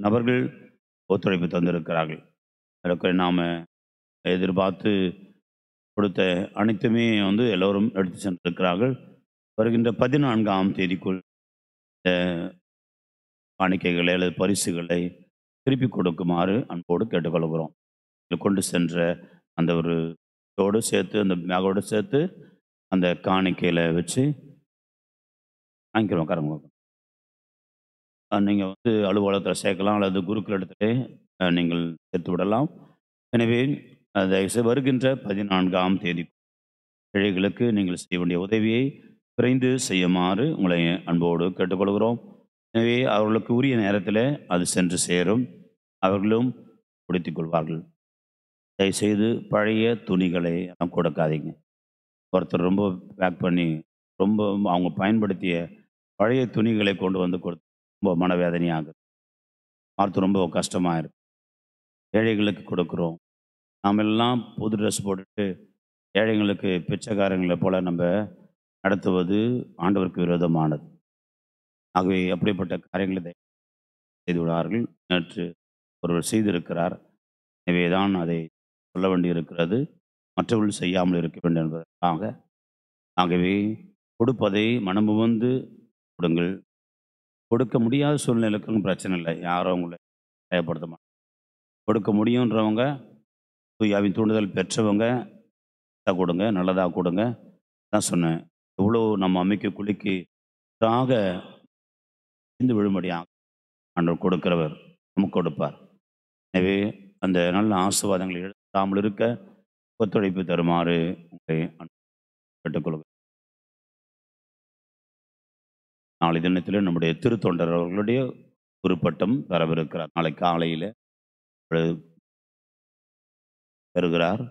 நபர்கள் ஒத்துழைப்பு தந்திருக்கிறார்கள். இருக்கிற நாம் எதிர்பார்த்து கொடுத்த அனைத்துமே எல்லோரும் எடுத்து சென்றிருக்கிறார்கள். வருகின்ற 14ஆம் தேதிக்குள் இந்த காணிக்கைகளை அல்லது பரிசுகளை திருப்பி கொடுக்குமாறு அன்போடு கேட்டுக்கொள்கிறோம். கொண்டு சென்ற அந்த ஒரு தோடு சேர்த்து, அந்த பேக்கோடு சேர்த்து அந்த காணிக்கையில் வச்சு வாங்கிக்கிறோம். காரங்க நீங்கள் அலுவலகத்தில் சேர்க்கலாம் அல்லது குருக்கள் இடத்துல நீங்கள் சேர்த்து விடலாம். எனவே தயவுசெய்து வருகின்ற 14ஆம் தேதி ஏழைகளுக்கு நீங்கள் செய்ய வேண்டிய உதவியை விரைந்து செய்யுமாறு உங்களை அன்போடு கேட்டுக்கொள்கிறோம். எனவே அவர்களுக்கு உரிய நேரத்தில் அது சென்று சேரும், அவர்களும் பிடித்துக் கொள்வார்கள். தயவுசெய்து பழைய துணிகளை எல்லாம் கொடுக்காதீங்க. ஒருத்தர் ரொம்ப பேக் பண்ணி ரொம்ப அவங்க பயன்படுத்திய பழைய துணிகளை கொண்டு வந்து கொடுத்து ரொம்ப மனவேதனையாகுது. பார்த்து ரொம்ப கஷ்டமாக இருக்கு. ஏழைகளுக்கு கொடுக்குறோம். நாம் எல்லாம் புது ட்ரெஸ் போட்டுட்டு ஏழைங்களுக்கு பிச்சைக்காரங்களை போல நம்ம நடத்துவது ஆண்டவருக்கு விரோதமானது. ஆகவே அப்படிப்பட்ட காரியங்களை செய்து விடார்கள். நேற்று ஒருவர் செய்திருக்கிறார். எனவே தான் அதை சொல்ல வேண்டியிருக்கிறது. மற்றவர்கள் செய்யாமல் இருக்க வேண்டும் என்பதற்காக. ஆகவே கொடுப்பதை மனமுவந்து கொடுங்கள். கொடுக்க முடியாத சூழ்நிலைக்கும் பிரச்சனை இல்லை. யாரும் உங்களை பயப்படுத்த மாட்டாங்க. கொடுக்க முடியுன்றவங்க, தூயாவின் தூண்டுதல் பெற்றவங்க கொடுங்க, நல்லதாக கொடுங்க. தான் சொன்னேன். எவ்வளோ நம்ம அமைக்க குலுக்கி இருந்து விழும்படியாக ஆண்டவர் கொடுக்கிறவர் நமக்கு கொடுப்பார். எனவே அந்த நல்ல ஆசீர்வாதங்களை எழுதாமல் இருக்க ஒத்துழைப்பு தருமாறு உங்களை கேட்டுக்கொள்கிறேன். நாளை தினத்தில் நம்முடைய திருத்தொண்டர் அவர்களுடைய உருப்பட்டம் பெறவிருக்கிறார். நாளை காலையில் பெறுகிறார்.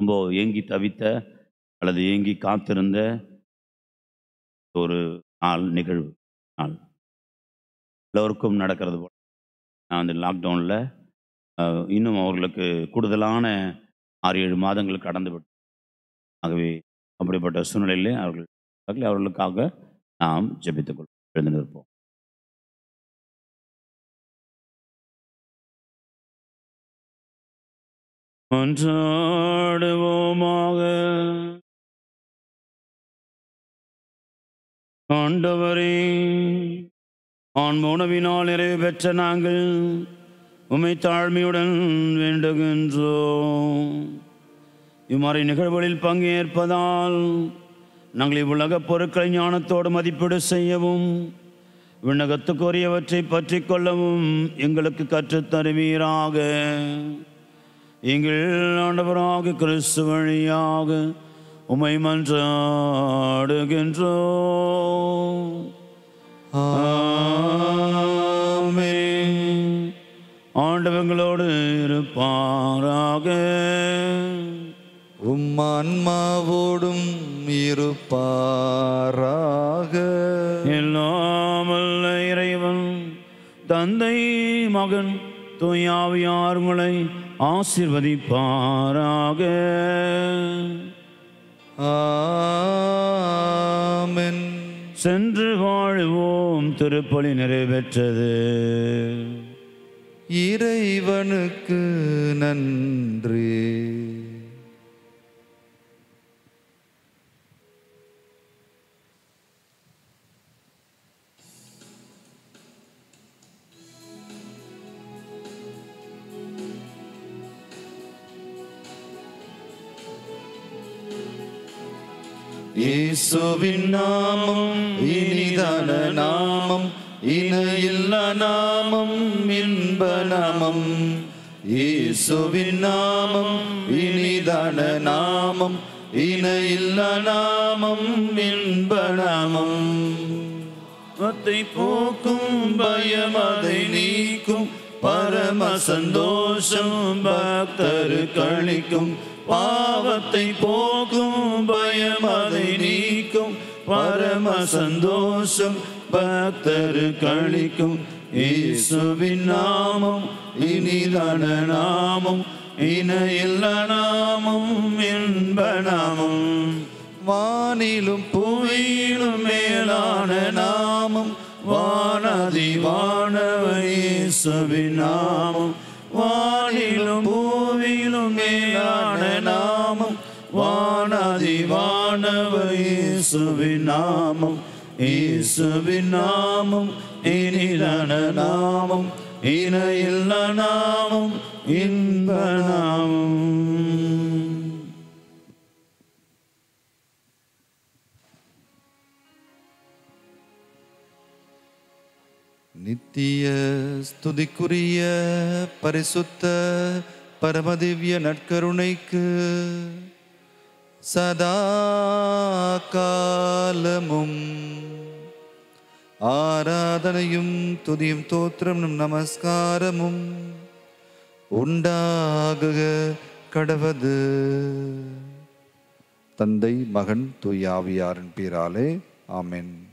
ரொம்ப ஏங்கி தவித்த அல்லது ஏங்கி காத்திருந்த ஒரு நிகழ்வு நாள் எல்லோருக்கும் நடக்கிறது போல். நான் அந்த லாக்டவுனில் இன்னும் அவர்களுக்கு கூடுதலான 6-7 மாதங்கள் கடந்து விட்டோம். ஆகவே அப்படிப்பட்ட சூழ்நிலையிலே அவர்களுக்காக நாம் ஜெபித்துக் கொள்வோம். எழுந்து நிற்போம். மன்றாடுவோமாக. ஆண்டவரே, உணவினால் நிறைவு பெற்ற நாங்கள் உம்மை தாழ்மையுடன் வேண்டுகின்றோம். இம்மாதிரி நிகழ்வுகளில் பங்கேற்பதால் நாங்கள் இவ்வுலகப் பொருட்களை ஞானத்தோடு மதிப்பீடு செய்யவும் விண்ணகத்துக்குரியவற்றை பற்றி கொள்ளவும் எங்களுக்கு கற்றுத்தருவீராக. எங்கள் ஆண்டவராக கிறிஸ்து வழியாக உம்மை மன்றாடுகின்றோம். ஆமென். ஆண்டவங்களோடு இருப்பாராக. ஆன்மாவோடும் இருப்பாராக. எல்லாம் வல்ல இறைவன் தந்தை, மகன், தூயாவியார் உங்களை ஆசீர்வதிப்பாராக. ஆமென். சென்று வாழுவோம். திருப்பலி நிறைவேற்றது. இறைவனுக்கு நன்றி. இயேசுவின் நாமம் இனிதான நாமம், இணையில்லா நாமம், இன்ப நாமம். இயேசுவின் நாமம் இனிதான நாமம், இணையில்லா நாமம், இன்ப நாமம். அதை போக்கும் பயம் அதை நீக்கும், பரம சந்தோஷம் பக்தரு கழிக்கும். பாவத்தை போக்கும் பயம் அதை நீக்கும், பரம சந்தோஷம் பக்தரு கழிக்கும். இயேசுவின் நாமம் இனிதான நாமம், இணையில்லா நாமம், இன்ப நாமம். வானிலும் புவியிலும் மேலான நாமம், வானதி வானவ இயேசுவின் நாமம். வானிலும் பூவிலும் மேலான நாமம், வானதி வானவ இயேசுவின் நாமம். இயேசுவின் நாமம் இனிதான நாமம், இணையில்லா நாமம், இன்ப நாமம். நித்திய ஸ்துதிக்குரிய பரிசுத்த பரமதிவ்ய நற்கருணைக்கு சதா காலமும் ஆராதனையும் துதியும் தோத்திரமும் நமஸ்காரமும் உண்டாகுக கடவது. தந்தை, மகன், தூய ஆவியாரின் பேராலே ஆமென்.